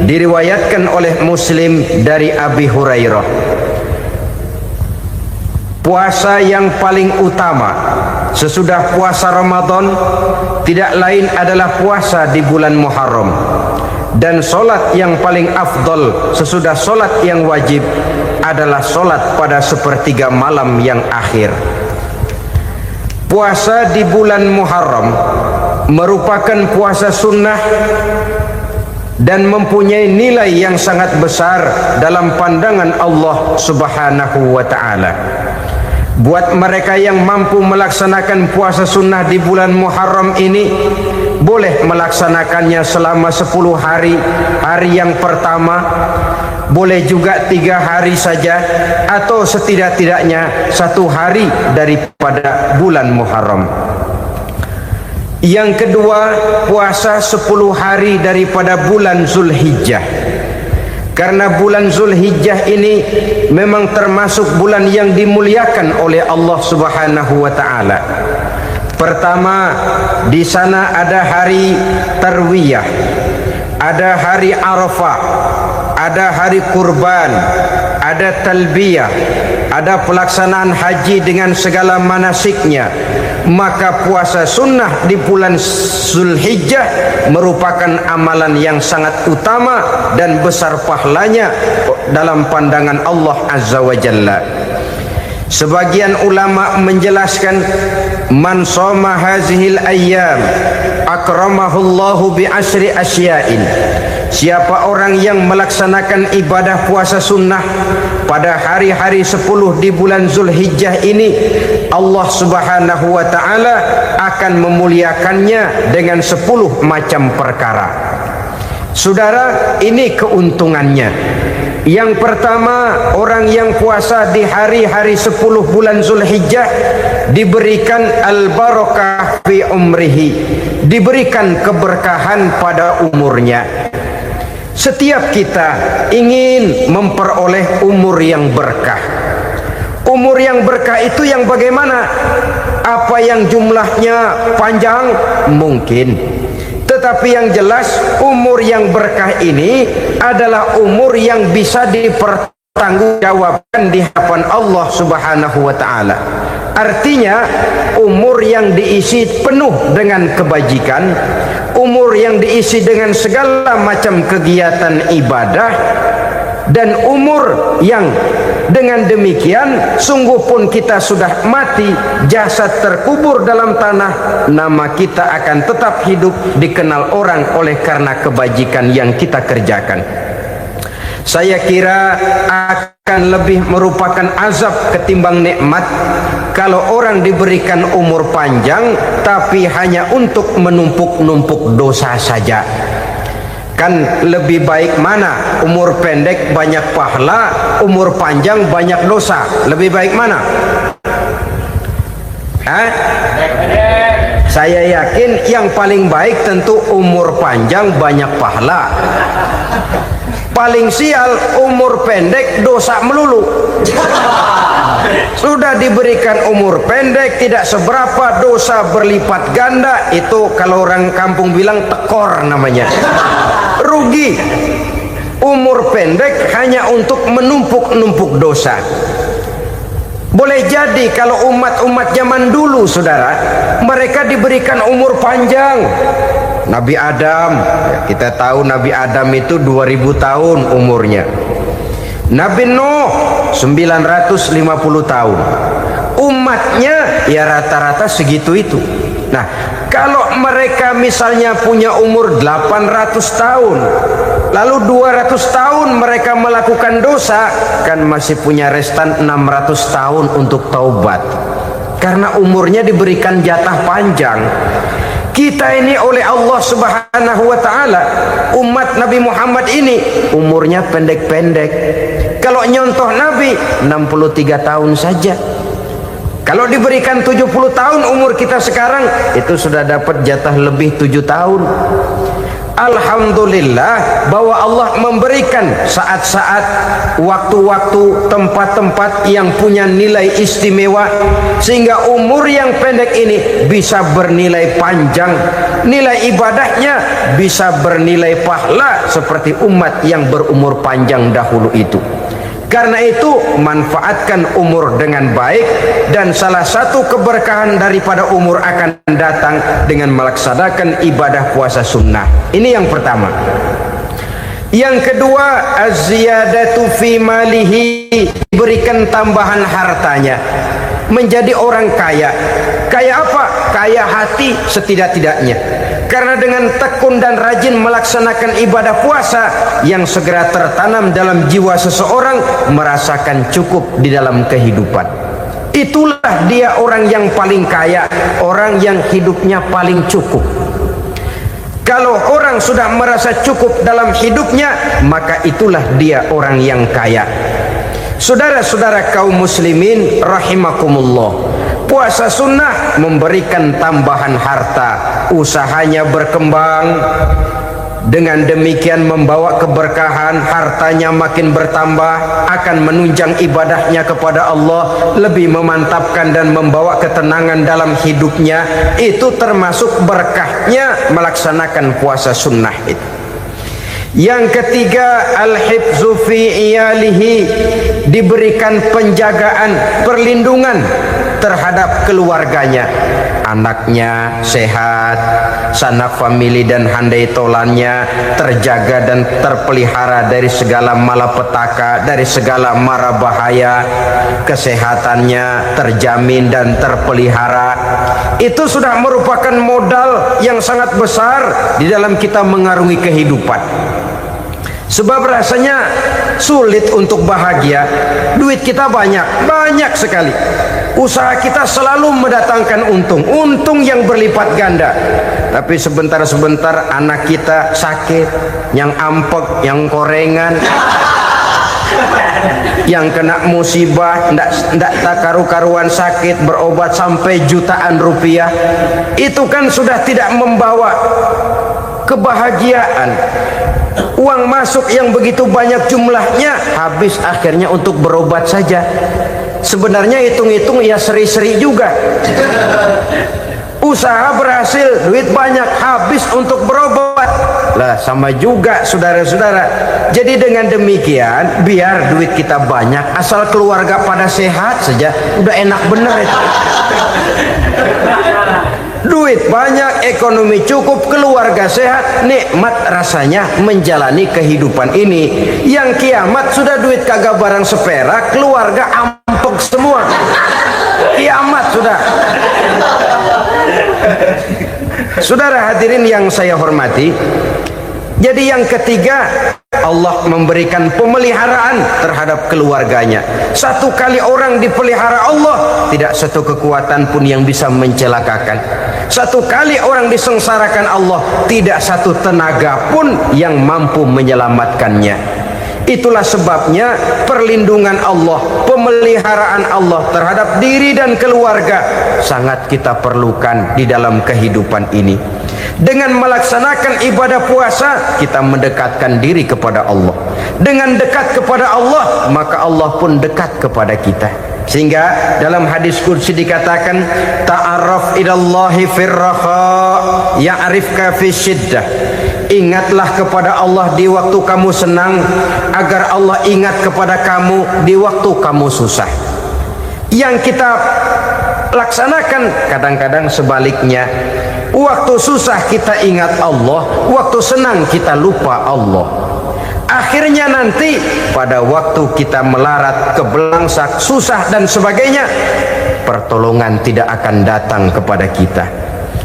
Diriwayatkan oleh Muslim dari Abi Hurairah. Puasa yang paling utama sesudah puasa Ramadan tidak lain adalah puasa di bulan Muharram, dan solat yang paling afdal sesudah solat yang wajib adalah solat pada sepertiga malam yang akhir. Puasa di bulan Muharram merupakan puasa sunnah dan mempunyai nilai yang sangat besar dalam pandangan Allah Subhanahu wa taala. Buat mereka yang mampu melaksanakan puasa sunnah di bulan Muharram ini, boleh melaksanakannya selama 10 hari. Hari yang pertama boleh juga 3 hari saja, atau setidak-tidaknya 1 hari daripada bulan Muharram. Yang kedua, puasa 10 hari daripada bulan Zulhijjah. Karena bulan Zulhijjah ini memang termasuk bulan yang dimuliakan oleh Allah Subhanahu wa taala. Pertama, di sana ada hari Tarwiyah, ada hari Arafah, ada hari kurban, ada talbiyah, ada pelaksanaan haji dengan segala manasiknya. Maka puasa sunnah di bulan Zulhijjah merupakan amalan yang sangat utama dan besar pahalanya dalam pandangan Allah Azza wa Jalla. Sebagian ulama menjelaskan, man shoma hazihil ayyam akramahullahu bi asyri asya'in. Siapa orang yang melaksanakan ibadah puasa sunnah pada hari-hari 10 di bulan Zulhijjah ini, Allah Subhanahu wa taala akan memuliakannya dengan 10 macam perkara. Saudara, ini keuntungannya. Yang pertama, orang yang puasa di hari-hari 10 bulan Zulhijjah diberikan al-barakah fi umrihi, diberikan keberkahan pada umurnya. Setiap kita ingin memperoleh umur yang berkah. Umur yang berkah itu yang bagaimana? Apa yang jumlahnya panjang? Mungkin. Tetapi yang jelas, umur yang berkah ini adalah umur yang bisa dipertanggungjawabkan di hadapan Allah Subhanahu wa taala. Artinya, umur yang diisi penuh dengan kebajikan, umur yang diisi dengan segala macam kegiatan ibadah, dan umur yang dengan demikian sungguh pun kita sudah mati, jasad terkubur dalam tanah, nama kita akan tetap hidup, dikenal orang oleh karena kebajikan yang kita kerjakan. Saya kira akan lebih merupakan azab ketimbang nikmat kalau orang diberikan umur panjang tapi hanya untuk menumpuk-numpuk dosa saja. Kan lebih baik mana? Umur pendek banyak pahala, umur panjang banyak dosa. Lebih baik mana? Hah? Saya yakin yang paling baik tentu umur panjang banyak pahala. Paling sial umur pendek dosa melulu. Sudah diberikan umur pendek tidak seberapa, dosa berlipat ganda. Itu kalau orang kampung bilang tekor namanya. Rugi. Umur pendek hanya untuk menumpuk-numpuk dosa. Boleh jadi kalau umat-umat zaman dulu, saudara, mereka diberikan umur panjang. Nabi Adam, kita tahu Nabi Adam itu 2000 tahun umurnya. Nabi Nuh 950 tahun. Umatnya ya rata-rata segitu itu. Nah, kalau mereka misalnya punya umur 800 tahun, lalu 200 tahun mereka melakukan dosa, kan masih punya restan 600 tahun untuk taubat. Karena umurnya diberikan jatah panjang. Kita ini oleh Allah Subhanahu wa taala, umat Nabi Muhammad ini umurnya pendek-pendek. Kalau nyontoh Nabi 63 tahun saja. Kalau diberikan 70 tahun umur kita sekarang, itu sudah dapat jatah lebih 7 tahun. Alhamdulillah bahwa Allah memberikan saat-saat, waktu-waktu, tempat-tempat yang punya nilai istimewa, sehingga umur yang pendek ini bisa bernilai panjang, nilai ibadahnya bisa bernilai pahala seperti umat yang berumur panjang dahulu itu. Karena itu manfaatkan umur dengan baik, dan salah satu keberkahan daripada umur akan datang dengan melaksanakan ibadah puasa sunnah. Ini yang pertama. Yang kedua, az-ziyadatu fi malihi, diberikan tambahan hartanya, menjadi orang kaya. Kaya apa? Kaya hati setidak-tidaknya. Karena dengan tekun dan rajin melaksanakan ibadah puasa yang segera tertanam dalam jiwa seseorang, merasakan cukup di dalam kehidupan. Itulah dia orang yang paling kaya, orang yang hidupnya paling cukup. Kalau orang sudah merasa cukup dalam hidupnya, maka itulah dia orang yang kaya. Saudara-saudara kaum muslimin rahimakumullah, puasa sunnah memberikan tambahan harta, usahanya berkembang, dengan demikian membawa keberkahan, hartanya makin bertambah, akan menunjang ibadahnya kepada Allah, lebih memantapkan dan membawa ketenangan dalam hidupnya. Itu termasuk berkahnya melaksanakan puasa sunnah itu. Yang ketiga, al-hifzu fi iyalihi, diberikan penjagaan, perlindungan terhadap keluarganya. Anaknya sehat, sanak famili dan handai tolannya terjaga dan terpelihara dari segala malapetaka, dari segala mara bahaya. Kesehatannya terjamin dan terpelihara. Itu sudah merupakan modal yang sangat besar di dalam kita mengarungi kehidupan. Sebab rasanya sulit untuk bahagia. Duit kita banyak sekali. Usaha kita selalu mendatangkan untung yang berlipat ganda. Tapi sebentar-sebentar anak kita sakit, yang ampek, yang korengan, yang kena musibah, ndak karu-karuan sakit, berobat sampai jutaan rupiah. Itu kan sudah tidak membawa kebahagiaan. Uang masuk yang begitu banyak jumlahnya, habis akhirnya untuk berobat saja. Sebenarnya hitung-hitung ya seri-seri juga. Usaha berhasil, duit banyak, habis untuk berobat. Lah sama juga saudara-saudara. Jadi dengan demikian, biar duit kita banyak, asal keluarga pada sehat saja, udah enak bener itu. Duit banyak, ekonomi cukup, keluarga sehat, nikmat rasanya menjalani kehidupan ini. Yang kiamat sudah duit kagak barang seperak, keluarga ampek semua. Kiamat sudah. Saudara hadirin yang saya hormati, jadi yang ketiga, Allah memberikan pemeliharaan terhadap keluarganya. Satu kali orang dipelihara Allah, tidak satu kekuatan pun yang bisa mencelakakan. Satu kali orang disengsarakan Allah, tidak satu tenaga pun yang mampu menyelamatkannya. Itulah sebabnya perlindungan Allah, pemeliharaan Allah terhadap diri dan keluarga sangat kita perlukan di dalam kehidupan ini. Dengan melaksanakan ibadah puasa, kita mendekatkan diri kepada Allah. Dengan dekat kepada Allah, maka Allah pun dekat kepada kita. Sehingga dalam hadis qudsi dikatakan, ta'arraf ilallahi firraha ya'rifka fi syiddah. Ingatlah kepada Allah di waktu kamu senang, agar Allah ingat kepada kamu di waktu kamu susah. Yang kita laksanakan kadang-kadang sebaliknya. Waktu susah kita ingat Allah, waktu senang kita lupa Allah. Akhirnya nanti pada waktu kita melarat, kebelangsak, susah dan sebagainya, pertolongan tidak akan datang kepada kita.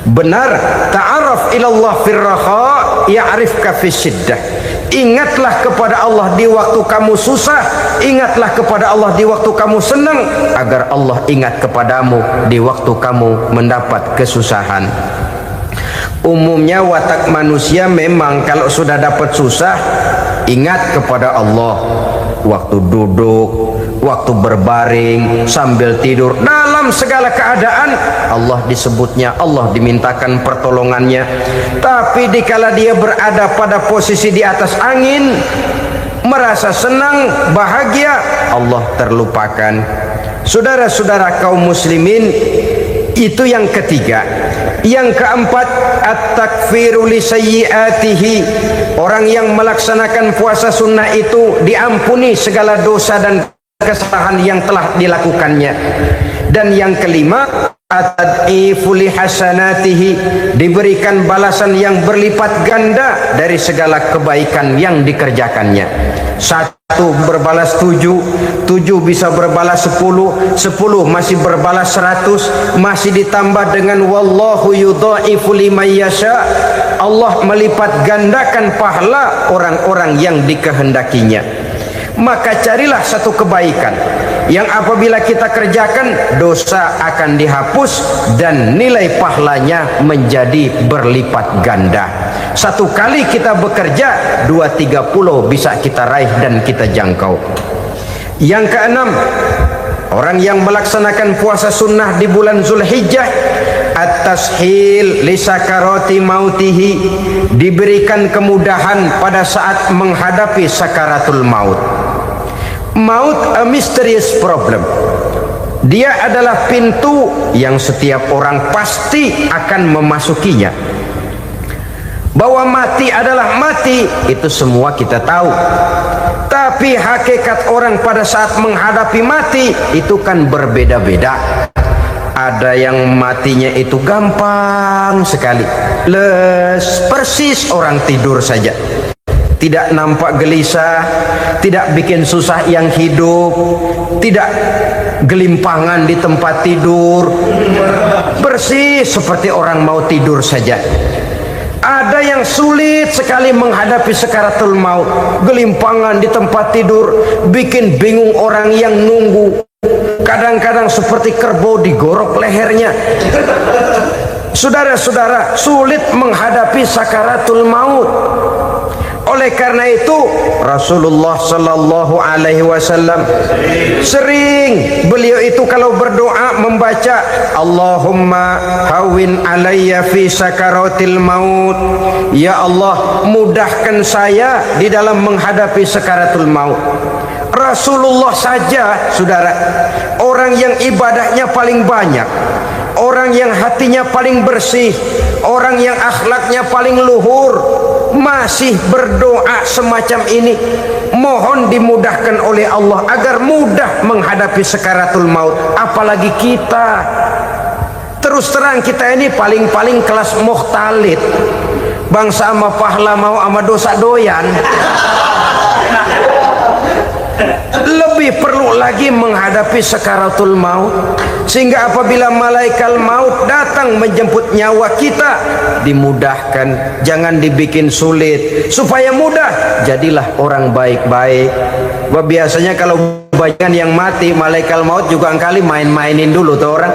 Benar, ta'aruf ilallah firraha ya'rifka fi syiddah. Ingatlah kepada Allah di waktu kamu susah, ingatlah kepada Allah di waktu kamu senang, agar Allah ingat kepadamu di waktu kamu mendapat kesusahan. Umumnya watak manusia memang kalau sudah dapat susah, ingat kepada Allah. Waktu duduk, waktu berbaring, sambil tidur, dalam segala keadaan Allah disebutnya, Allah dimintakan pertolongannya. Tapi dikala dia berada pada posisi di atas angin, merasa senang, bahagia, Allah terlupakan. Saudara-saudara kaum muslimin, itu yang ketiga. Yang keempat, at-takfiru li sayyiatihi. Orang yang melaksanakan puasa sunnah itu diampuni segala dosa dan kesalahan yang telah dilakukannya. Dan yang kelima, at-tad'ifu li hasanatihi, diberikan balasan yang berlipat ganda dari segala kebaikan yang dikerjakannya. Satu berbalas 7, 7 bisa berbalas 10, 10 masih berbalas 100, masih ditambah dengan wallahu yudha'ifu liman yasha. Allah melipat gandakan pahala orang-orang yang dikehendakinya. Maka carilah satu kebaikan yang apabila kita kerjakan, dosa akan dihapus dan nilai pahalanya menjadi berlipat ganda. Satu kali kita bekerja, 2-3 pulau bisa kita raih dan kita jangkau. Yang keenam, orang yang melaksanakan puasa sunnah di bulan Zulhijjah, at-tashil li sakarati mautihi, diberikan kemudahan pada saat menghadapi sakaratul maut. Maut a mysterious problem. Dia adalah pintu yang setiap orang pasti akan memasukinya. Bahwa mati adalah mati, itu semua kita tahu. Tapi hakikat orang pada saat menghadapi mati itu kan berbeda-beda. Ada yang matinya itu gampang sekali, persis orang tidur saja, tidak nampak gelisah, tidak bikin susah yang hidup, tidak gelimpangan di tempat tidur, persis seperti orang mau tidur saja. Ada yang sulit sekali menghadapi sakaratul maut, gelimpangan di tempat tidur, bikin bingung orang yang nunggu. Kadang-kadang seperti kerbau digorok lehernya. Saudara-saudara, sulit menghadapi sakaratul maut. Oleh karena itu Rasulullah sallallahu alaihi wasallam sering beliau itu kalau berdoa membaca Allahumma hawin alayya fi sakaratil maut. Ya Allah, mudahkan saya di dalam menghadapi sakaratul maut. Rasulullah saja, saudara, orang yang ibadahnya paling banyak, orang yang hatinya paling bersih, orang yang akhlaknya paling luhur, masih berdoa semacam ini. Mohon dimudahkan oleh Allah agar mudah menghadapi sakaratul maut. Apalagi kita, terus terang kita ini paling-paling kelas mukhtalid, bangsa sama pahala mau sama dosa doyan. lebih perlu lagi menghadapi sakaratul maut, sehingga apabila malaikat maut datang menjemput nyawa kita, dimudahkan, jangan dibikin sulit, supaya mudah. Jadilah orang baik-baik. Biasanya kalau bagian yang mati, malaikat maut juga kali main-mainin dulu tuh orang,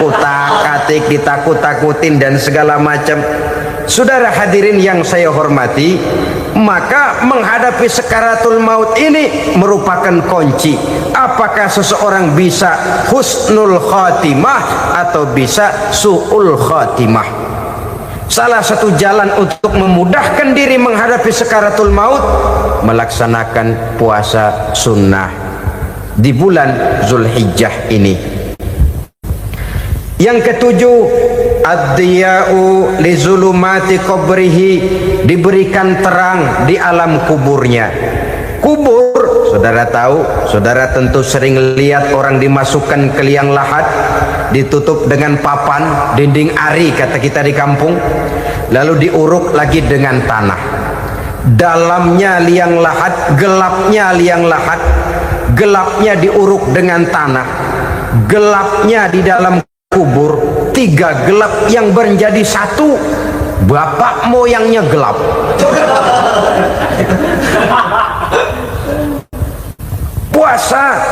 kutak-katik, ditakut-takutin dan segala macam. Saudara hadirin yang saya hormati, maka menghadapi sakaratul maut ini merupakan kunci. Apakah seseorang bisa husnul khatimah atau bisa su'ul khatimah? Salah satu jalan untuk memudahkan diri menghadapi sakaratul maut, melaksanakan puasa sunnah di bulan Zulhijjah ini. Yang ketujuh, ad-diya'u li zulumati qabrihi, diberikan terang di alam kuburnya. Kubur, saudara tahu, saudara tentu sering lihat orang dimasukkan ke liang lahat, ditutup dengan papan, dinding ari kata kita di kampung, lalu diuruk lagi dengan tanah. Dalamnya liang lahat, gelapnya liang lahat, gelapnya diuruk dengan tanah, gelapnya di dalam kubur, tiga gelap yang menjadi satu. Bapak moyangnya gelap.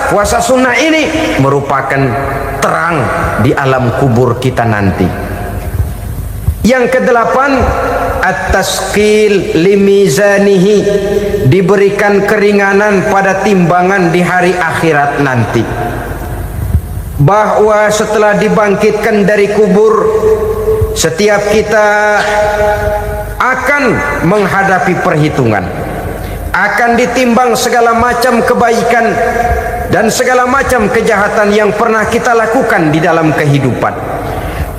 Puasa sunnah ini merupakan terang di alam kubur kita nanti. Yang kedelapan, at-tasqil limizanihi, diberikan keringanan pada timbangan di hari akhirat nanti. Bahwa setelah dibangkitkan dari kubur, setiap kita akan menghadapi perhitungan, akan ditimbang segala macam kebaikan dan segala macam kejahatan yang pernah kita lakukan di dalam kehidupan.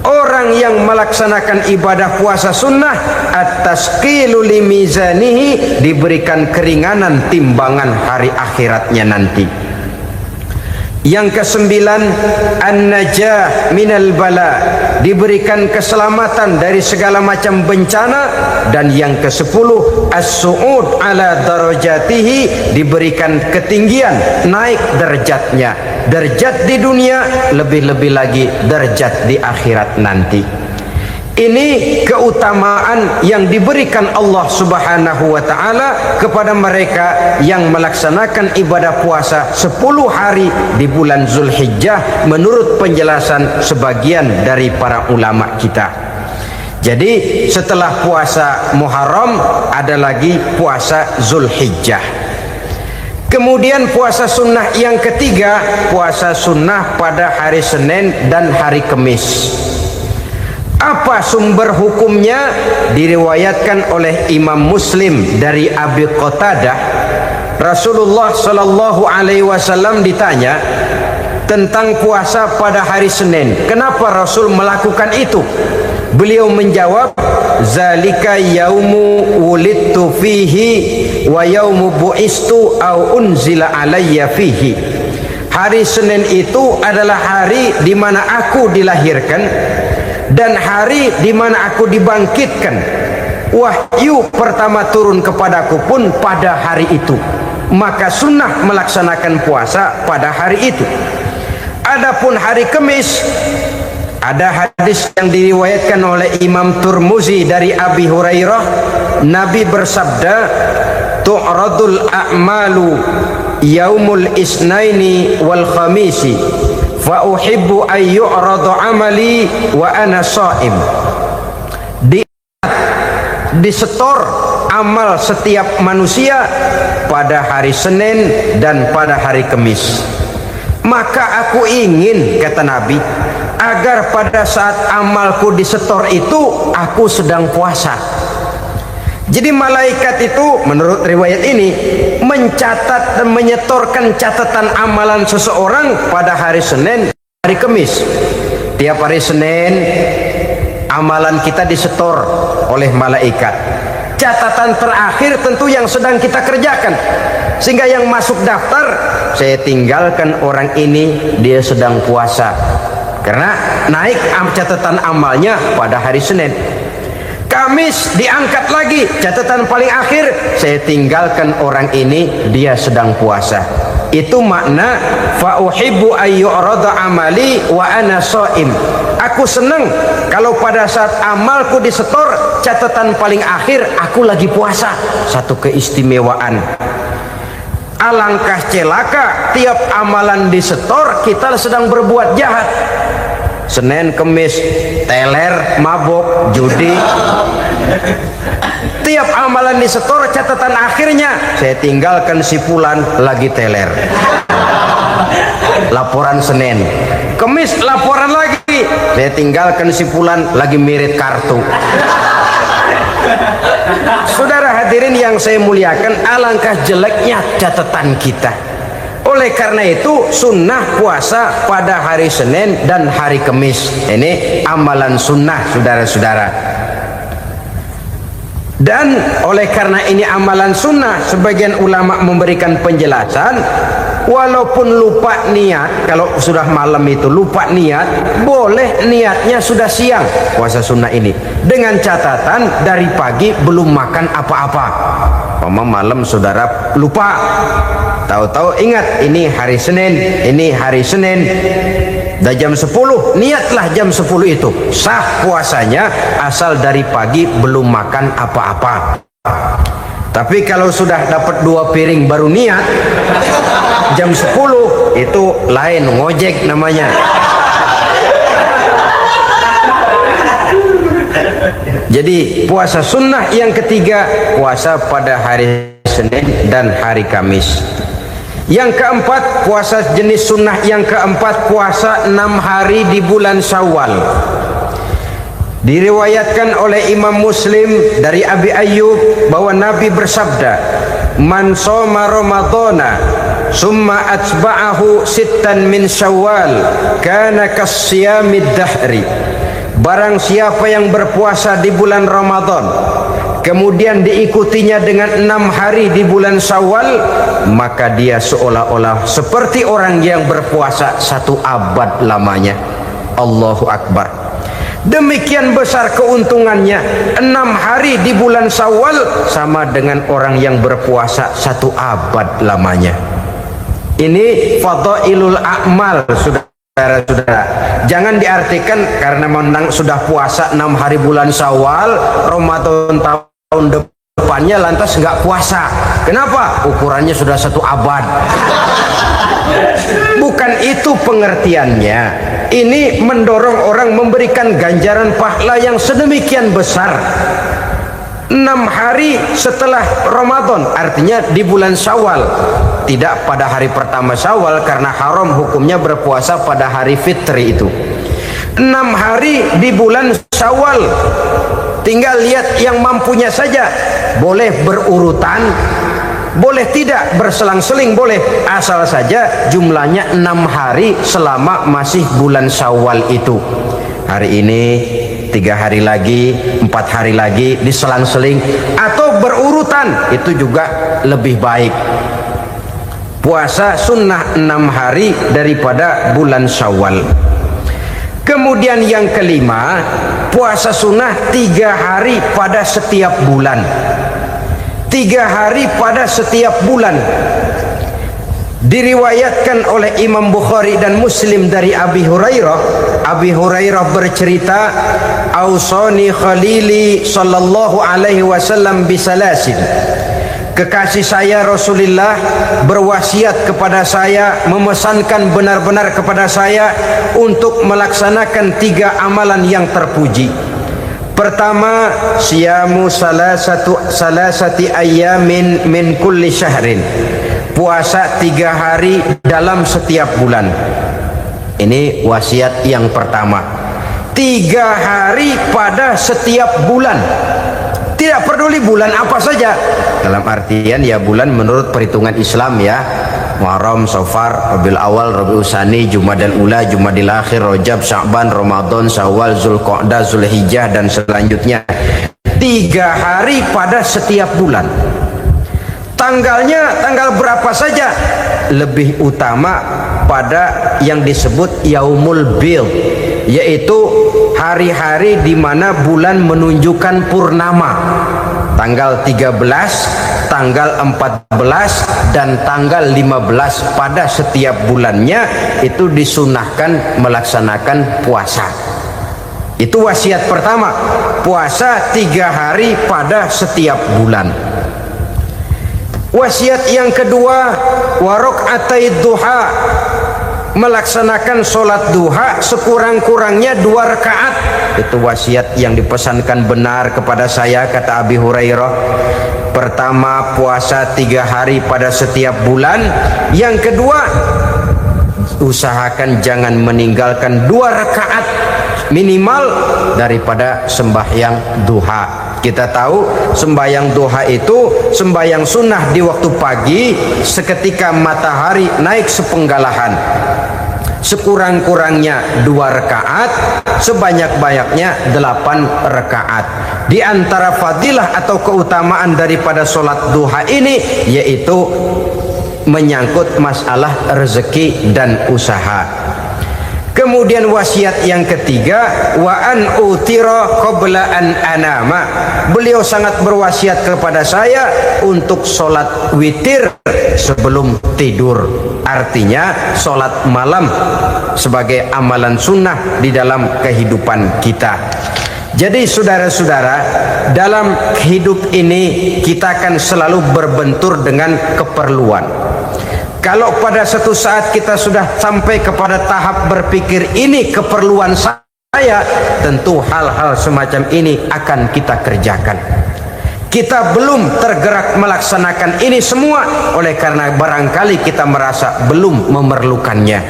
Orang yang melaksanakan ibadah puasa sunnah, at-tasqilu limizanihi, diberikan keringanan timbangan hari akhiratnya nanti. Yang kesembilan, an-najah minal bala, diberikan keselamatan dari segala macam bencana. Dan yang kesepuluh, as-su'ud ala darajatihi, diberikan ketinggian, naik derajatnya, derajat di dunia, lebih-lebih lagi derajat di akhirat nanti. Ini keutamaan yang diberikan Allah Subhanahu wa ta'ala kepada mereka yang melaksanakan ibadah puasa 10 hari di bulan Zulhijjah menurut penjelasan sebagian dari para ulama kita. Jadi setelah puasa Muharram ada lagi puasa Zulhijjah. Kemudian puasa sunnah yang ketiga, puasa sunnah pada hari Senin dan hari Kamis. Apa sumber hukumnya? Diriwayatkan oleh Imam Muslim dari Abi Qatadah, Rasulullah sallallahu alaihi wasallam ditanya tentang puasa pada hari Senin. Kenapa Rasul melakukan itu? Beliau menjawab, zalika yaumu wulidtu fihi wa yaumu bu'istu au unzila alayya fihi. Hari Senin itu adalah hari di mana aku dilahirkan dan hari di mana aku dibangkitkan. Wahyu pertama turun kepadaku pun pada hari itu. Maka sunnah melaksanakan puasa pada hari itu. Adapun hari Kamis, ada hadis yang diriwayatkan oleh Imam Turmuzi dari Abi Hurairah, Nabi bersabda, tu'radul a'malu yaumul isnaini wal khamisi fa uhibbu ay yu'radu amali wa ana shaim. Disetor amal setiap manusia pada hari Senin dan pada hari Kamis. Maka aku ingin, kata Nabi, agar pada saat amalku disetor itu aku sedang puasa. Jadi malaikat itu menurut riwayat ini mencatat dan menyetorkan catatan amalan seseorang pada hari Senin, hari Kamis. Tiap hari Senin amalan kita disetor oleh malaikat. Catatan terakhir tentu yang sedang kita kerjakan, sehingga yang masuk daftar, saya tinggalkan orang ini, dia sedang puasa, karena naik catatan amalnya pada hari Senin. Kamis diangkat lagi, catatan paling akhir, saya tinggalkan orang ini, dia sedang puasa. Itu makna fa uhibbu ayyurada amali wa ana shaim. Aku senang kalau pada saat amalku disetor, catatan paling akhir aku lagi puasa. Satu keistimewaan. Alangkah celaka tiap amalan disetor kita sedang berbuat jahat. Senin, Kemis, teler, mabok, judi. Tiap amalan disetor, catatan akhirnya saya tinggalkan si fulan lagi teler. Laporan Senin. Kemis laporan lagi, saya tinggalkan si fulan lagi mirip kartu. Saudara hadirin yang saya muliakan, alangkah jeleknya catatan kita. Oleh karena itu sunnah puasa pada hari Senin dan hari Kamis. Ini amalan sunnah saudara-saudara. Dan oleh karena ini amalan sunnah, sebagian ulama memberikan penjelasan, walaupun lupa niat, kalau sudah malam itu lupa niat, boleh niatnya sudah siang puasa sunnah ini, dengan catatan dari pagi belum makan apa-apa. Malam saudara lupa, tahu-tahu ingat ini hari Senin, dah jam 10, niatlah jam 10 itu, sah puasanya asal dari pagi belum makan apa-apa. Tapi kalau sudah dapat 2 piring baru niat jam 10, itu lain, ngojek namanya. Jadi puasa sunnah yang ketiga, puasa pada hari Senin dan hari Kamis. Yang keempat, puasa jenis sunnah yang keempat, puasa 6 hari di bulan Syawal. Diriwayatkan oleh Imam Muslim dari Abi Ayyub bahwa Nabi bersabda, "Man shoma Ramadhana summa atba'ahu sittan min Syawal kana kasyamid dahri." Barang siapa yang berpuasa di bulan Ramadan, kemudian diikutinya dengan 6 hari di bulan Syawal, maka dia seolah-olah seperti orang yang berpuasa 1 abad lamanya. Allahu Akbar. Demikian besar keuntungannya. 6 hari di bulan Syawal sama dengan orang yang berpuasa 1 abad lamanya. Ini fadailul a'mal, saudara-saudara. Jangan diartikan karena menang sudah puasa 6 hari bulan Syawal, Ramadan tahun depannya lantas nggak puasa. Kenapa? Ukurannya sudah 1 abad. Bukan itu pengertiannya. Ini mendorong orang memberikan ganjaran pahala yang sedemikian besar. 6 hari setelah Ramadan, artinya di bulan Syawal, tidak pada hari pertama Syawal karena haram hukumnya berpuasa pada hari fitri itu. 6 hari di bulan Syawal, tinggal lihat yang mampunya saja, boleh berurutan, boleh tidak berselang-seling, boleh, asal saja jumlahnya 6 hari selama masih bulan Syawal itu. Hari ini 3 hari lagi, 4 hari lagi, diselang-seling atau berurutan, itu juga lebih baik. Puasa sunnah 6 hari daripada bulan Syawal. Kemudian yang kelima, puasa sunnah 3 hari pada setiap bulan. 3 hari pada setiap bulan. Diriwayatkan oleh Imam Bukhari dan Muslim dari Abi Hurairah. Abi Hurairah bercerita, "Ausani khalili sallallahu alaihi wasallam bisalasin." Kekasih saya Rasulullah berwasiat kepada saya, memesankan benar-benar kepada saya untuk melaksanakan 3 amalan yang terpuji. Pertama, siyamu salasati ayyamin min kulli syahrin. Puasa 3 hari dalam setiap bulan. Ini wasiat yang pertama. 3 hari pada setiap bulan. Tidak peduli bulan apa saja. Dalam artian ya bulan menurut perhitungan Islam ya. Muharram, Safar, Rabiul Awal, Rabiul Tsani, Jumadal Ula, Jumadil Akhir, Rajab, Sya'ban, Ramadan, Syawal, Zulqa'dah, Zulhijjah dan selanjutnya. 3 hari pada setiap bulan. Tanggalnya tanggal berapa saja, lebih utama pada yang disebut Yaumul Bid, yaitu hari-hari di mana bulan menunjukkan purnama. Tanggal 13, tanggal 14, dan tanggal 15 pada setiap bulannya itu disunahkan melaksanakan puasa. Itu wasiat pertama, puasa 3 hari pada setiap bulan. Wasiat yang kedua, warok'atai duha, melaksanakan sholat duha sekurang-kurangnya 2 rakaat. Itu wasiat yang dipesankan benar kepada saya, kata Abi Hurairah. Pertama, puasa 3 hari pada setiap bulan. Yang kedua, usahakan jangan meninggalkan 2 rakaat minimal daripada sembahyang duha. Kita tahu sembahyang duha itu sembahyang sunnah di waktu pagi seketika matahari naik sepenggalahan. Sekurang-kurangnya 2 rakaat, sebanyak-banyaknya 8 rakaat. Di antara fadilah atau keutamaan daripada sholat duha ini yaitu menyangkut masalah rezeki dan usaha. Kemudian wasiat yang ketiga, wa an utira qabla an anama. Beliau sangat berwasiat kepada saya untuk sholat witir sebelum tidur. Artinya sholat malam sebagai amalan sunnah di dalam kehidupan kita. Jadi saudara-saudara, dalam hidup ini kita akan selalu berbentur dengan keperluan. Kalau pada satu saat kita sudah sampai kepada tahap berpikir ini keperluan saya, tentu hal-hal semacam ini akan kita kerjakan. Kita belum tergerak melaksanakan ini semua oleh karena barangkali kita merasa belum memerlukannya.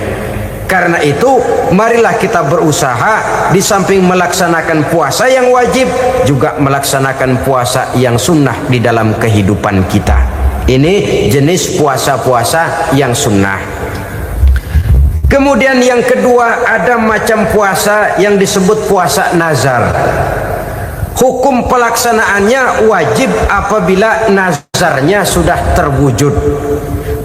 Karena itu marilah kita berusaha di samping melaksanakan puasa yang wajib juga melaksanakan puasa yang sunnah di dalam kehidupan kita. Ini jenis puasa-puasa yang sunnah. Kemudian yang kedua, ada macam puasa yang disebut puasa nazar. Hukum pelaksanaannya wajib apabila nazarnya sudah terwujud.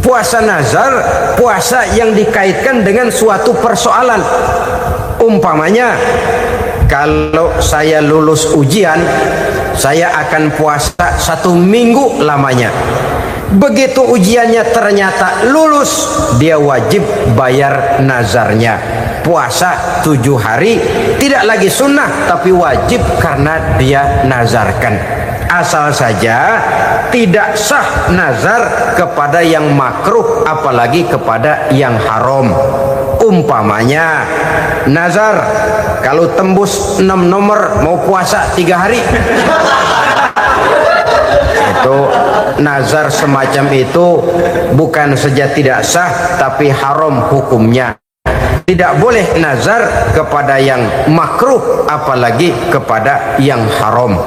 Puasa nazar, puasa yang dikaitkan dengan suatu persoalan. Umpamanya, kalau saya lulus ujian, saya akan puasa 1 minggu lamanya. Begitu ujiannya ternyata lulus, dia wajib bayar nazarnya. Puasa 7 hari, tidak lagi sunnah tapi wajib karena dia nazarkan. Asal saja tidak sah nazar kepada yang makruh apalagi kepada yang haram. Umpamanya nazar kalau tembus 6 nomor mau puasa 3 hari. Itu nazar semacam itu bukan saja tidak sah tapi haram hukumnya. Tidak boleh nazar kepada yang makruh apalagi kepada yang haram.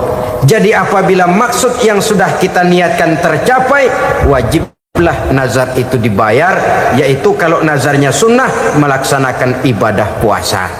Jadi apabila maksud yang sudah kita niatkan tercapai, wajiblah nazar itu dibayar, yaitu kalau nazarnya sunnah melaksanakan ibadah puasa.